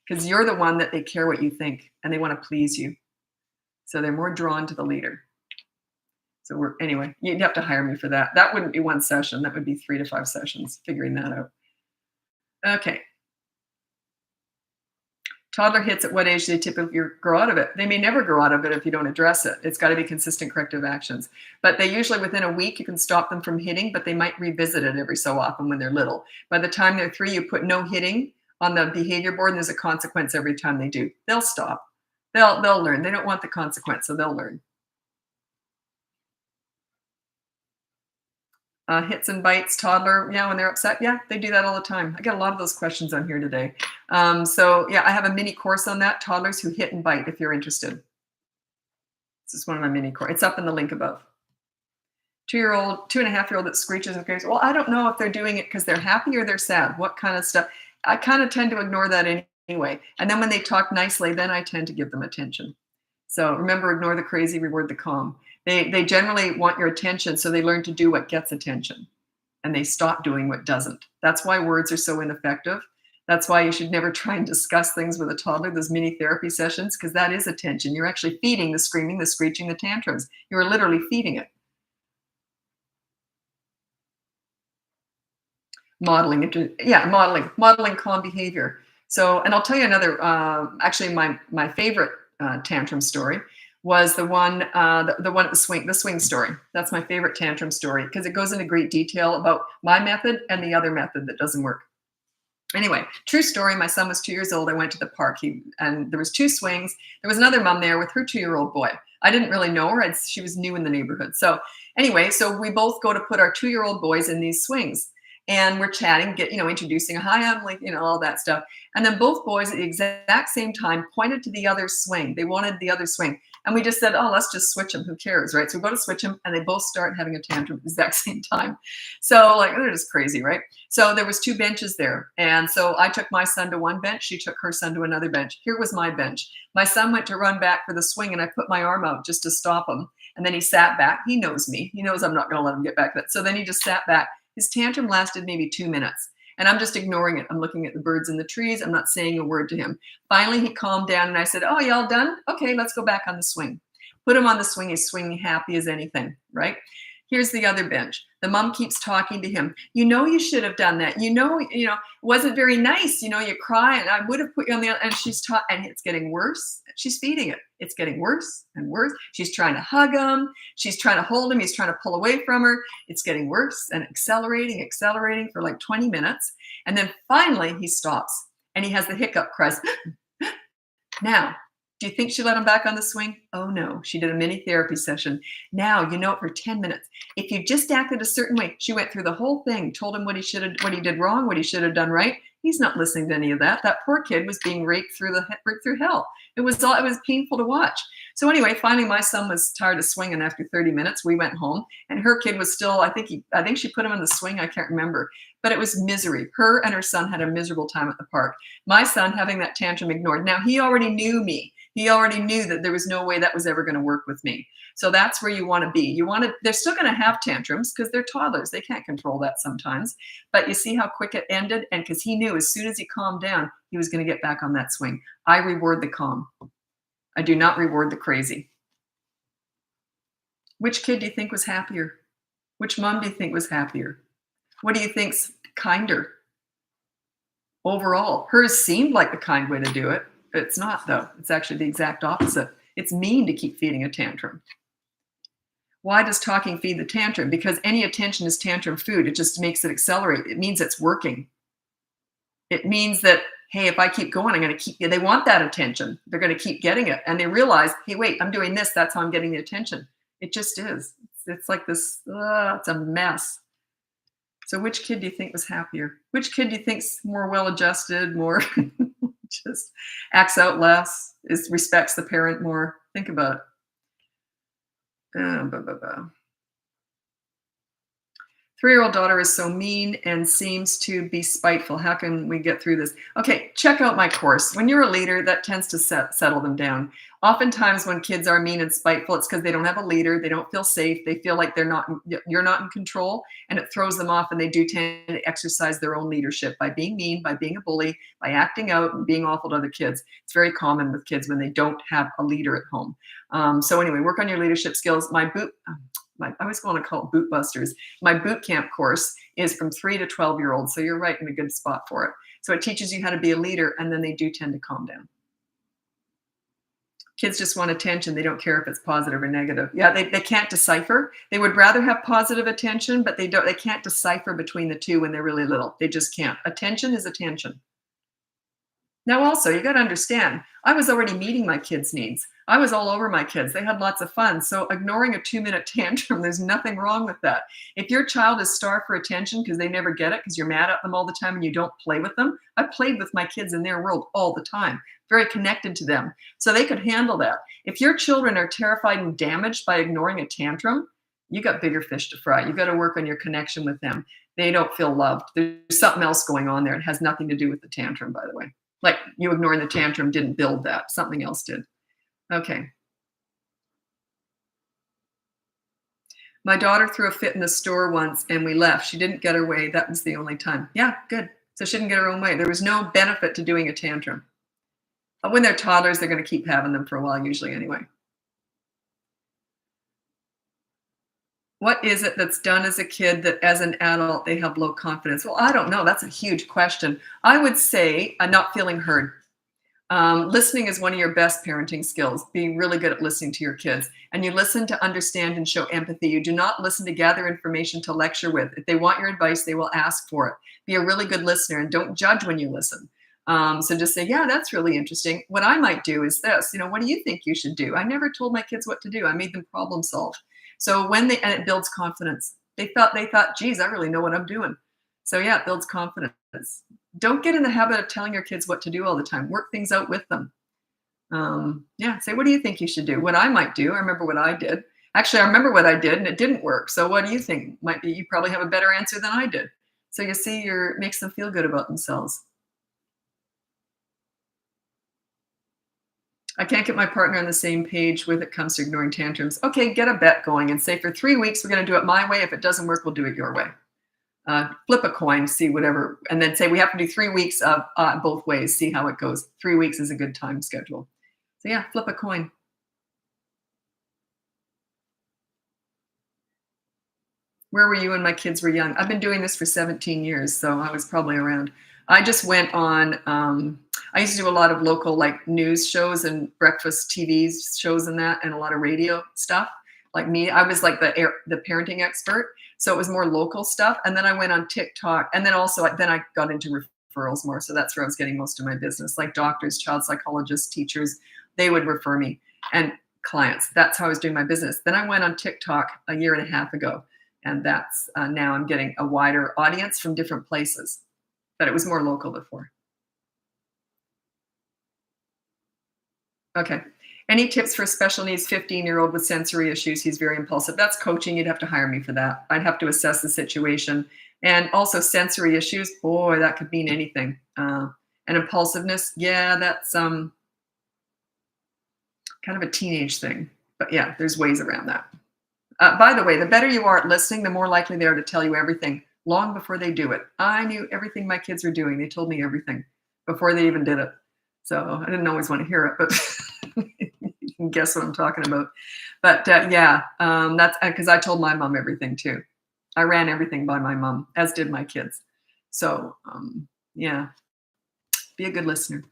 because you're the one that they care what you think and they want to please you. So they're more drawn to the leader. So anyway, you'd have to hire me for that. That wouldn't be one session. That would be 3 to 5 sessions figuring that out. Okay. Toddler hits, at what age do they typically grow out of it? They may never grow out of it if you don't address it. It's got to be consistent corrective actions. But they usually, within a week, you can stop them from hitting, but they might revisit it every so often when they're little. By the time they're 3, you put no hitting on the behavior board, and there's a consequence every time they do. They'll stop. They'll learn. They don't want the consequence, so they'll learn. Hits and bites, toddler, yeah, when they're upset, yeah, they do that all the time. I get a lot of those questions on here today. So yeah, I have a mini course on that, toddlers who hit and bite, if you're interested. This is one of my mini courses. It's up in the link above. 2-year-old, 2.5-year-old that screeches and goes, well, I don't know if they're doing it because they're happy or they're sad. What kind of stuff? I kind of tend to ignore that anyway. And then when they talk nicely, then I tend to give them attention. So remember, ignore the crazy, reward the calm. They generally want your attention, so they learn to do what gets attention, and they stop doing what doesn't. That's why words are so ineffective. That's why you should never try and discuss things with a toddler, those mini therapy sessions, because that is attention. You're actually feeding the screaming, the screeching, the tantrums. You're literally feeding it. Modeling calm behavior. So, and I'll tell you another, actually my favorite tantrum story was the one at the swing story. That's my favorite tantrum story because it goes into great detail about my method and the other method that doesn't work. Anyway, true story. My son was 2 years old. I went to the park and there was 2 swings. There was another mom there with her 2-year-old boy. I didn't really know her. She was new in the neighborhood. So anyway, so we both go to put our 2-year-old boys in these swings. And we're chatting, introducing, hi, I'm like, all that stuff. And then both boys at the exact same time pointed to the other swing. They wanted the other swing. And we just said, oh, let's just switch them. Who cares, right? So we go to switch them, and they both start having a tantrum at the exact same time. So they're just crazy, right? So there was 2 benches there. And so I took my son to one bench. She took her son to another bench. Here was my bench. My son went to run back for the swing, and I put my arm out just to stop him. And then he sat back. He knows me. He knows I'm not going to let him get back. So then he just sat back. His tantrum lasted maybe 2 minutes. And I'm just ignoring it. I'm looking at the birds in the trees. I'm not saying a word to him. Finally, he calmed down and I said, oh, y'all done? Okay, let's go back on the swing. Put him on the swing. He's swinging happy as anything, right? Here's the other bench. The mom keeps talking to him. You should have done that. It wasn't very nice. You cry and I would have put you on the other, and and it's getting worse. She's feeding it. It's getting worse and worse. She's trying to hug him. She's trying to hold him. He's trying to pull away from her. It's getting worse and accelerating for like 20 minutes. And then finally he stops and he has the hiccup cries. Now, do you think she let him back on the swing? Oh no, she did a mini therapy session. Now, for 10 minutes. If you just acted a certain way, she went through the whole thing, told him what he did wrong, what he should have done right. He's not listening to any of that. That poor kid was being raped through hell. It was painful to watch. So anyway, finally my son was tired of swinging after 30 minutes. We went home and her kid was still, I think she put him in the swing. I can't remember, but it was misery. Her and her son had a miserable time at the park. My son having that tantrum ignored. Now he already knew me. He already knew that there was no way that was ever going to work with me. So that's where you want to be. They're still going to have tantrums because they're toddlers. They can't control that sometimes. But you see how quick it ended? And because he knew as soon as he calmed down, he was going to get back on that swing. I reward the calm. I do not reward the crazy. Which kid do you think was happier? Which mom do you think was happier? What do you think's kinder? Overall, hers seemed like the kind way to do it. It's not, though. It's actually the exact opposite. It's mean to keep feeding a tantrum. Why does talking feed the tantrum? Because any attention is tantrum food. It just makes it accelerate. It means it's working. It means that, hey, if I keep going, I'm going to keep, they want that attention. They're going to keep getting it. And they realize, hey, wait, I'm doing this. That's how I'm getting the attention. It just is. It's like this, it's a mess. So which kid do you think was happier? Which kid do you think's more well-adjusted, more just acts out less, respects the parent more? Think about it. 3-year-old daughter is so mean and seems to be spiteful. How can we get through this? Okay, check out my course. When you're a leader, that tends to settle them down. Oftentimes when kids are mean and spiteful, it's because they don't have a leader. They don't feel safe. They feel like you're not in control, and it throws them off, and they do tend to exercise their own leadership by being mean, by being a bully, by acting out and being awful to other kids. It's very common with kids when they don't have a leader at home. So anyway, work on your leadership skills. I always want to call it Bootbusters. My boot camp course is from 3 to 12-year-olds. So you're right in a good spot for it. So it teaches you how to be a leader, and then they do tend to calm down. Kids just want attention. They don't care if it's positive or negative. Yeah, they can't decipher. They would rather have positive attention, but they can't decipher between the two when they're really little. They just can't. Attention is attention. Now, also, you got to understand, I was already meeting my kids' needs. I was all over my kids. They had lots of fun. So ignoring a 2-minute tantrum, there's nothing wrong with that. If your child is starved for attention because they never get it, because you're mad at them all the time and you don't play with them. I played with my kids in their world all the time, very connected to them. So they could handle that. If your children are terrified and damaged by ignoring a tantrum, you got bigger fish to fry. You got to work on your connection with them. They don't feel loved. There's something else going on there. It has nothing to do with the tantrum, by the way. Like you ignoring the tantrum didn't build that. Something else did. Okay. My daughter threw a fit in the store once and we left. She didn't get her way. That was the only time. Yeah, good. So she didn't get her own way. There was no benefit to doing a tantrum. But when they're toddlers, they're going to keep having them for a while, usually anyway. What is it that's done as a kid that as an adult they have low confidence? Well, I don't know. That's a huge question. I would say not feeling heard. Listening is one of your best parenting skills, being really good at listening to your kids. And you listen to understand and show empathy. You do not listen to gather information to lecture with. If they want your advice, they will ask for it. Be a really good listener and don't judge when you listen. So just say, yeah, that's really interesting. What I might do is this, what do you think you should do? I never told my kids what to do. I made them problem solve. So and it builds confidence. They thought, geez, I really know what I'm doing. So yeah, it builds confidence. Don't get in the habit of telling your kids what to do all the time. Work things out with them. Say, what do you think you should do? What I might do, I remember what I did. Actually, I remember what I did and it didn't work. So what do you think? Might be, you probably have a better answer than I did. So you see, makes them feel good about themselves. I can't get my partner on the same page when it comes to ignoring tantrums. Okay, get a bet going and say for 3 weeks, we're going to do it my way. If it doesn't work, we'll do it your way. Flip a coin, see whatever, and then say we have to do 3 weeks of both ways, see how it goes. 3 weeks is a good time schedule. So yeah, flip a coin. Where were you when my kids were young? I've been doing this for 17 years, so I was probably around. I just went on, I used to do a lot of local like news shows and breakfast TV shows and that, and a lot of radio stuff. Like me, I was like the parenting expert. So it was more local stuff. And then I went on TikTok. And then also, then I got into referrals more. So that's where I was getting most of my business, like doctors, child psychologists, teachers, they would refer me, and clients. That's how I was doing my business. Then I went on TikTok a year and a half ago. And that's now I'm getting a wider audience from different places. But it was more local before. Okay. Any tips for a special needs 15-year-old with sensory issues? He's very impulsive. That's coaching. You'd have to hire me for that. I'd have to assess the situation. And also sensory issues, boy, that could mean anything. And impulsiveness, yeah, that's kind of a teenage thing. But yeah, there's ways around that. By the way, the better you are at listening, the more likely they are to tell you everything long before they do it. I knew everything my kids were doing. They told me everything before they even did it. So I didn't always want to hear it, but you can guess what I'm talking about. But that's because I told my mom everything too. I ran everything by my mom, as did my kids. So yeah, be a good listener.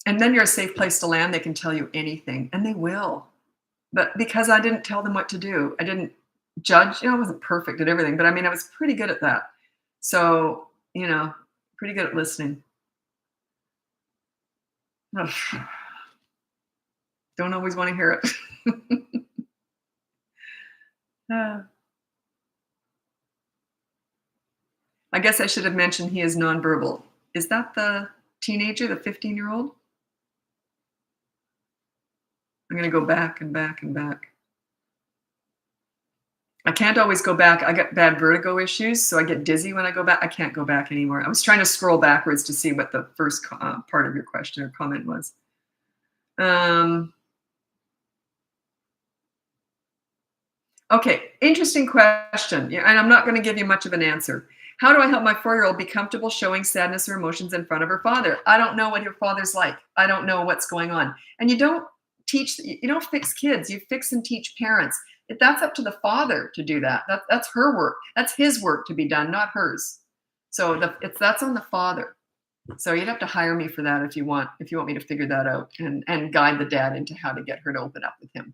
And then you're a safe place to land. They can tell you anything, and they will. But because I didn't tell them what to do, I didn't judge. I wasn't perfect at everything, but I mean, I was pretty good at that. So, pretty good at listening. Ugh. Don't always want to hear it. I guess I should have mentioned he is nonverbal. Is that the teenager, the 15-year-old? I'm going to go back and back and back. I can't always go back. I got bad vertigo issues, so I get dizzy when I go back. I can't go back anymore. I was trying to scroll backwards to see what the first part of your question or comment was. Okay, interesting question. Yeah, and I'm not going to give you much of an answer. How do I help my 4-year-old be comfortable showing sadness or emotions in front of her father? I don't know what your father's like. I don't know what's going on. And you don't fix kids. You fix and teach parents. That's up to the father to do that. That's her work. That's his work to be done, not hers. So that's on the father. So you'd have to hire me for that if you want me to figure that out and guide the dad into how to get her to open up with him.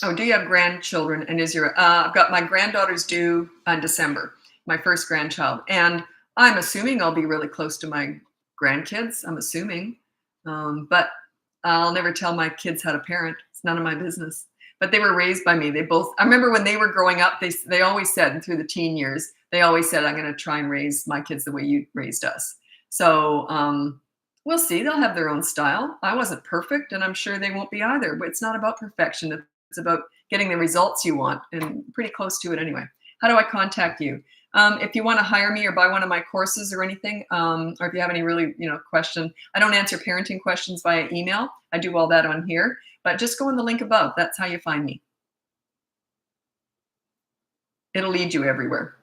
Oh, do you have grandchildren? And I've got my granddaughter's due in December, my first grandchild. And I'm assuming I'll be really close to my grandkids. I'm assuming. But I'll never tell my kids how to parent. It's none of my business. But they were raised by me. I remember when they were growing up, they always said, and through the teen years, they always said, I'm going to try and raise my kids the way you raised us. So we'll see. They'll have their own style. I wasn't perfect, and I'm sure they won't be either. But it's not about perfection. It's about getting the results you want, and pretty close to it anyway. How do I contact you? If you want to hire me or buy one of my courses or anything, or if you have any really, question, I don't answer parenting questions via email. I do all that on here, but just go on the link above. That's how you find me. It'll lead you everywhere.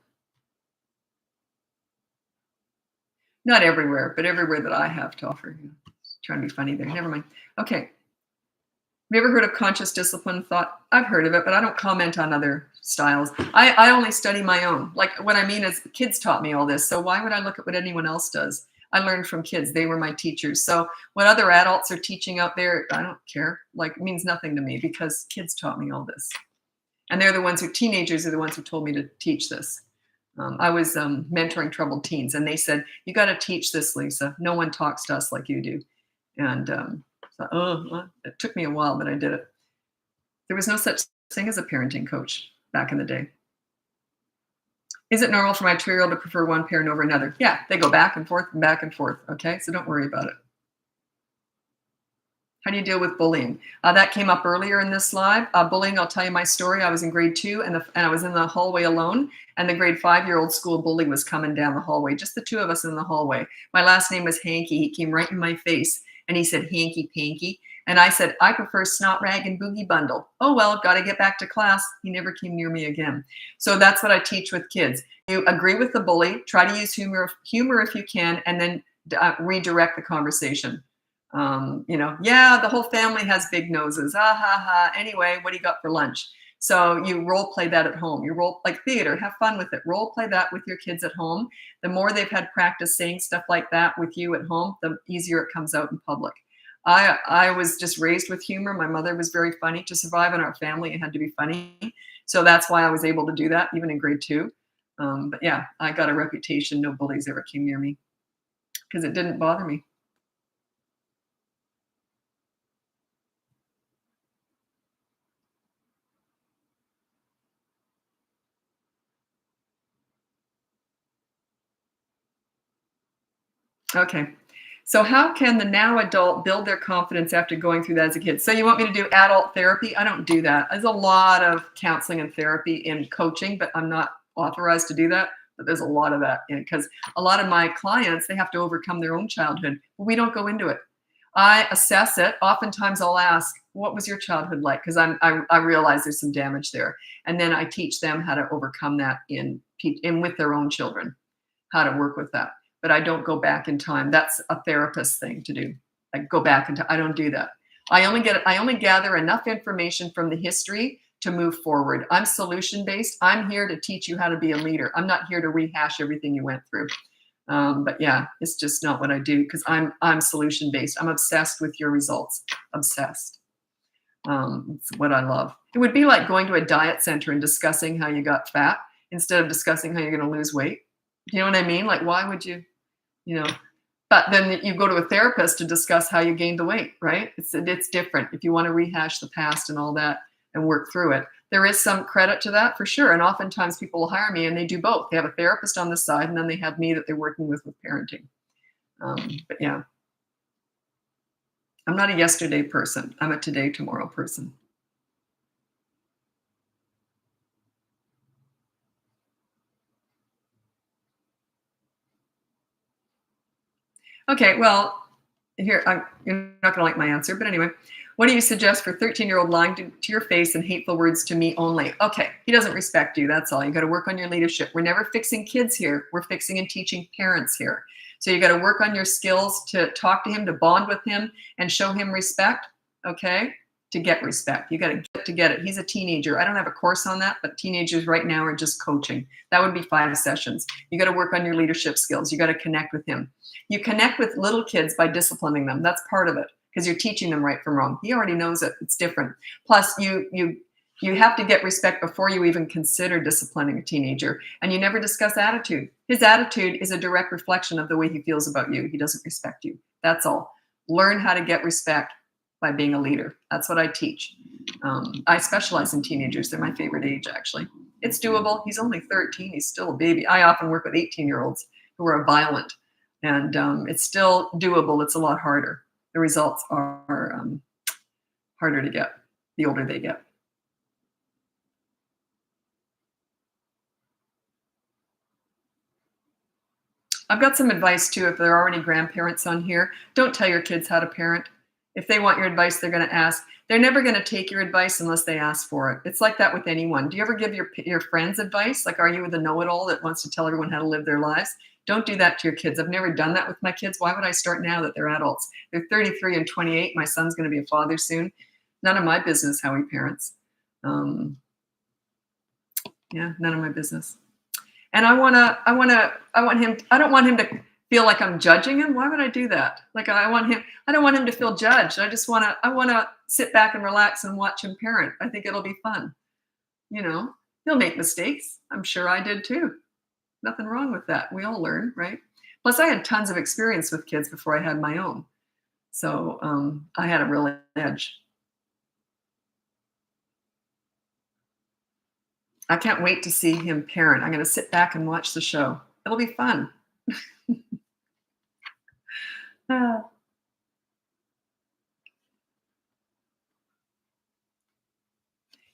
Not everywhere, but everywhere that I have to offer. Trying to be funny there. Never mind. Okay. Have you ever heard of conscious discipline thought? I've heard of it, but I don't comment on other styles. I only study my own. Like, what I mean is kids taught me all this. So why would I look at what anyone else does? I learned from kids. They were my teachers. So what other adults are teaching out there, I don't care. Like, it means nothing to me because kids taught me all this. And teenagers are the ones who told me to teach this. I was mentoring troubled teens, and they said, you got to teach this, Lisa. No one talks to us like you do. And it took me a while, but I did it. There was no such thing as a parenting coach back in the day. Is it normal for my 2-year-old to prefer one parent over another? Yeah, they go back and forth and back and forth. Okay, so don't worry about it. How do you deal with bullying? That came up earlier in this live. Bullying, I'll tell you my story. I was in grade 2 and I was in the hallway alone, and the grade 5-year-old school bully was coming down the hallway, just the two of us in the hallway. My last name was Hanky. He came right in my face and he said, Hanky Panky. And I said, I prefer Snot Rag and Boogie Bundle. Oh, well, got to get back to class. He never came near me again. So that's what I teach with kids. You agree with the bully, try to use humor if you can, and then redirect the conversation. The whole family has big noses. Ha ha ha. Anyway, what do you got for lunch? So you role play that at home. You role like theater, have fun with it. Role play that with your kids at home. The more they've had practice saying stuff like that with you at home, the easier it comes out in public. I was just raised with humor. My mother was very funny. To survive in our family, it had to be funny. So that's why I was able to do that even in grade 2. But yeah, I got a reputation. No bullies ever came near me because it didn't bother me. Okay. So how can the now adult build their confidence after going through that as a kid? So you want me to do adult therapy? I don't do that. There's a lot of counseling and therapy in coaching, but I'm not authorized to do that. But there's a lot of that because a lot of my clients, they have to overcome their own childhood. But we don't go into it. I assess it. Oftentimes I'll ask, what was your childhood like? Because I realize there's some damage there. And then I teach them how to overcome that in with their own children, how to work with that. But I don't go back in time. That's a therapist thing to do. I go back into. I don't do that. I only gather enough information from the history to move forward. I'm solution based. I'm here to teach you how to be a leader. I'm not here to rehash everything you went through. But yeah, it's just not what I do because I'm solution based. I'm obsessed with your results. Obsessed. It's what I love. It would be like going to a diet center and discussing how you got fat instead of discussing how you're going to lose weight. You know what I mean? Like, why would you, but then you go to a therapist to discuss how you gained the weight, right? It's different. If you want to rehash the past and all that and work through it, there is some credit to that for sure. And oftentimes people will hire me and they do both. They have a therapist on the side and then they have me that they're working with parenting. But yeah. I'm not a yesterday person. I'm a today, tomorrow person. Okay, well, you're not going to like my answer, but anyway, what do you suggest for 13-year-old lying to your face and hateful words to me only? Okay, he doesn't respect you. That's all. You got to work on your leadership. We're never fixing kids here. We're fixing and teaching parents here. So you got to work on your skills to talk to him, to bond with him, and show him respect. Okay, to get respect, you got to get it. He's a teenager. I don't have a course on that, but teenagers right now are just coaching. That would be 5 sessions. You got to work on your leadership skills. You got to connect with him. You connect with little kids by disciplining them. That's part of it because you're teaching them right from wrong. He already knows it. It's different. Plus, you have to get respect before you even consider disciplining a teenager. And you never discuss attitude. His attitude is a direct reflection of the way he feels about you. He doesn't respect you. That's all. Learn how to get respect by being a leader. That's what I teach. I specialize in teenagers. They're my favorite age, actually. It's doable. He's only 13. He's still a baby. I often work with 18-year-olds who are violent. And it's still doable. It's a lot harder. The results are harder to get the older they get. I've got some advice too. If there are any grandparents on here, don't tell your kids how to parent. If they want your advice, they're going to ask. They're never going to take your advice unless they ask for it. It's like that with anyone. Do you ever give your friends advice? Like, are you the know-it-all that wants to tell everyone how to live their lives? Don't do that to your kids. I've never done that with my kids. Why would I start now that they're adults? They're 33 and 28. My son's going to be a father soon. None of my business how he parents. Yeah, none of my business. And I don't want him to feel like I'm judging him. Why would I do that? Like I don't want him to feel judged. I want to sit back and relax and watch him parent. I think it'll be fun. You know, he'll make mistakes. I'm sure I did too. Nothing wrong with that. We all learn, right? Plus I had tons of experience with kids before I had my own. So I had a real edge. I can't wait to see him parent. I'm going to sit back and watch the show. It'll be fun. Ah.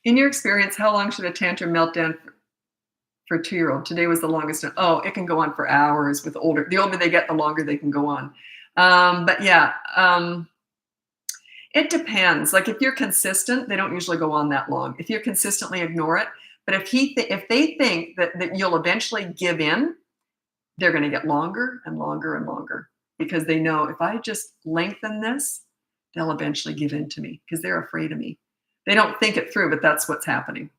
In your experience, how long should a tantrum meltdown for a 2-year-old? Today was the longest. Oh, it can go on for hours with older. The older they get, the longer they can go on. But yeah, it depends. Like if you're consistent, they don't usually go on that long. If you consistently ignore it, but if they think that you'll eventually give in, they're going to get longer and longer and longer because they know if I just lengthen this, they'll eventually give in to me because they're afraid of me. They don't think it through, but that's what's happening.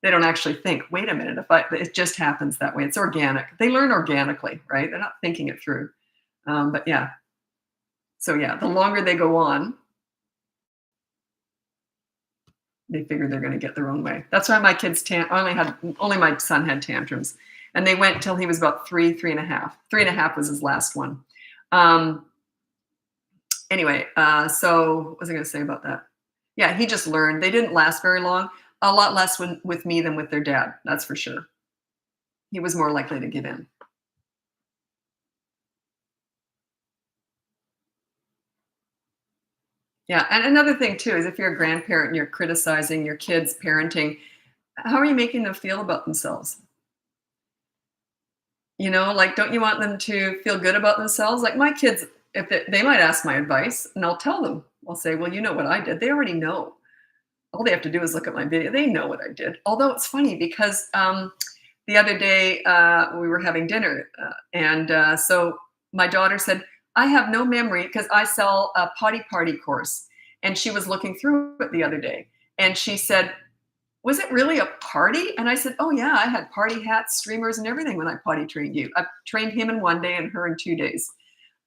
They don't actually think, wait a minute, it just happens that way. It's organic. They learn organically, right? They're not thinking it through. But yeah. So yeah, the longer they go on, they figure they're going to get their own way. That's why my kids only my son had tantrums, and they went till he was about 3.5. 3.5 was his last one. Anyway, so what was I going to say about that? Yeah, he just learned. They didn't last very long. A lot less with me than with their dad. That's for sure. He was more likely to give in. Yeah, and another thing too is if you're a grandparent and you're criticizing your kids' parenting, how are you making them feel about themselves? You know, like, don't you want them to feel good about themselves? Like my kids, if they might ask my advice, and I'll tell them. I'll say, well, you know what I did. They already know. All they have to do is look at my video. They know what I did. Although it's funny because the other day we were having dinner, and so my daughter said, I have no memory because I sell a potty party course. And she was looking through it the other day. And she said, was it really a party? And I said, oh yeah, I had party hats, streamers, and everything when I potty trained you. I trained him in 1 day and her in 2 days.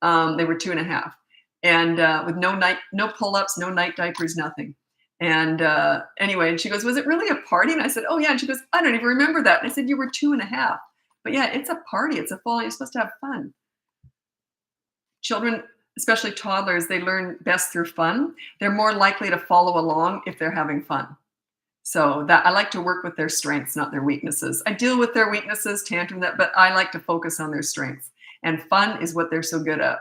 They were 2.5. And with no pull-ups, no night diapers, nothing. And anyway, and she goes, was it really a party? And I said, oh yeah. And she goes, I don't even remember that. And I said, you were 2.5. But yeah, it's a party. It's a fall. You're supposed to have fun. Children, especially toddlers, they learn best through fun. They're more likely to follow along if they're having fun. So that I like to work with their strengths, not their weaknesses. I deal with their weaknesses, tantrum that, but I like to focus on their strengths. And fun is what they're so good at.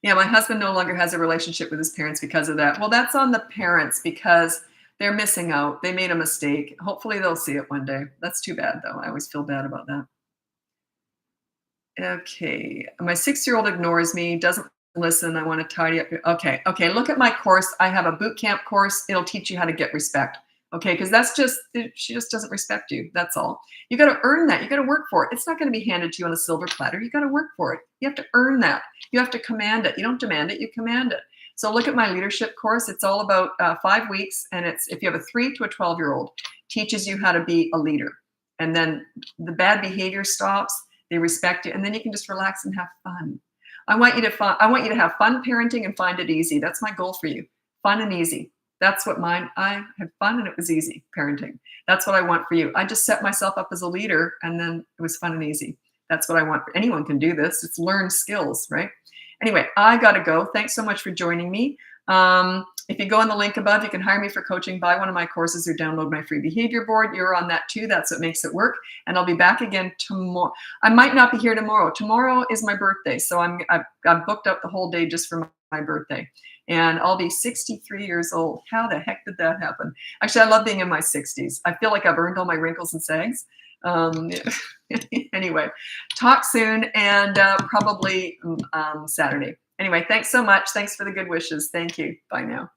Yeah, my husband no longer has a relationship with his parents because of that. Well, that's on the parents because they're missing out. They made a mistake. Hopefully they'll see it one day. That's too bad though. I always feel bad about that. Okay. My 6-year-old ignores me, doesn't listen. I want to tidy up. Okay. Okay. Look at my course. I have a boot camp course. It'll teach you how to get respect. Okay. Because she just doesn't respect you. That's all. You got to earn that. You got to work for it. It's not going to be handed to you on a silver platter. You got to work for it. You have to earn that. You have to command it. You don't demand it. You command it. So look at my leadership course. It's all about 5 weeks. And it's, if you have a 3 to a 12-year-old, teaches you how to be a leader. And then the bad behavior stops. They respect you, and then you can just relax and have fun. I want you to have fun parenting and find it easy. That's my goal for you. Fun and easy. That's what mine. I had fun and it was easy parenting. That's what I want for you. I just set myself up as a leader, and then it was fun and easy. That's what I want. Anyone can do this. It's learned skills, right? Anyway, I got to go. Thanks so much for joining me. If you go on the link above, you can hire me for coaching, buy one of my courses, or download my free behavior board. You're on that too. That's what makes it work. And I'll be back again tomorrow. I might not be here tomorrow. Tomorrow is my birthday. So I've booked up the whole day just for my birthday. And I'll be 63 years old. How the heck did that happen? Actually, I love being in my 60s. I feel like I've earned all my wrinkles and sags. Anyway, talk soon, and probably Saturday. Anyway, thanks so much. Thanks for the good wishes. Thank you. Bye now.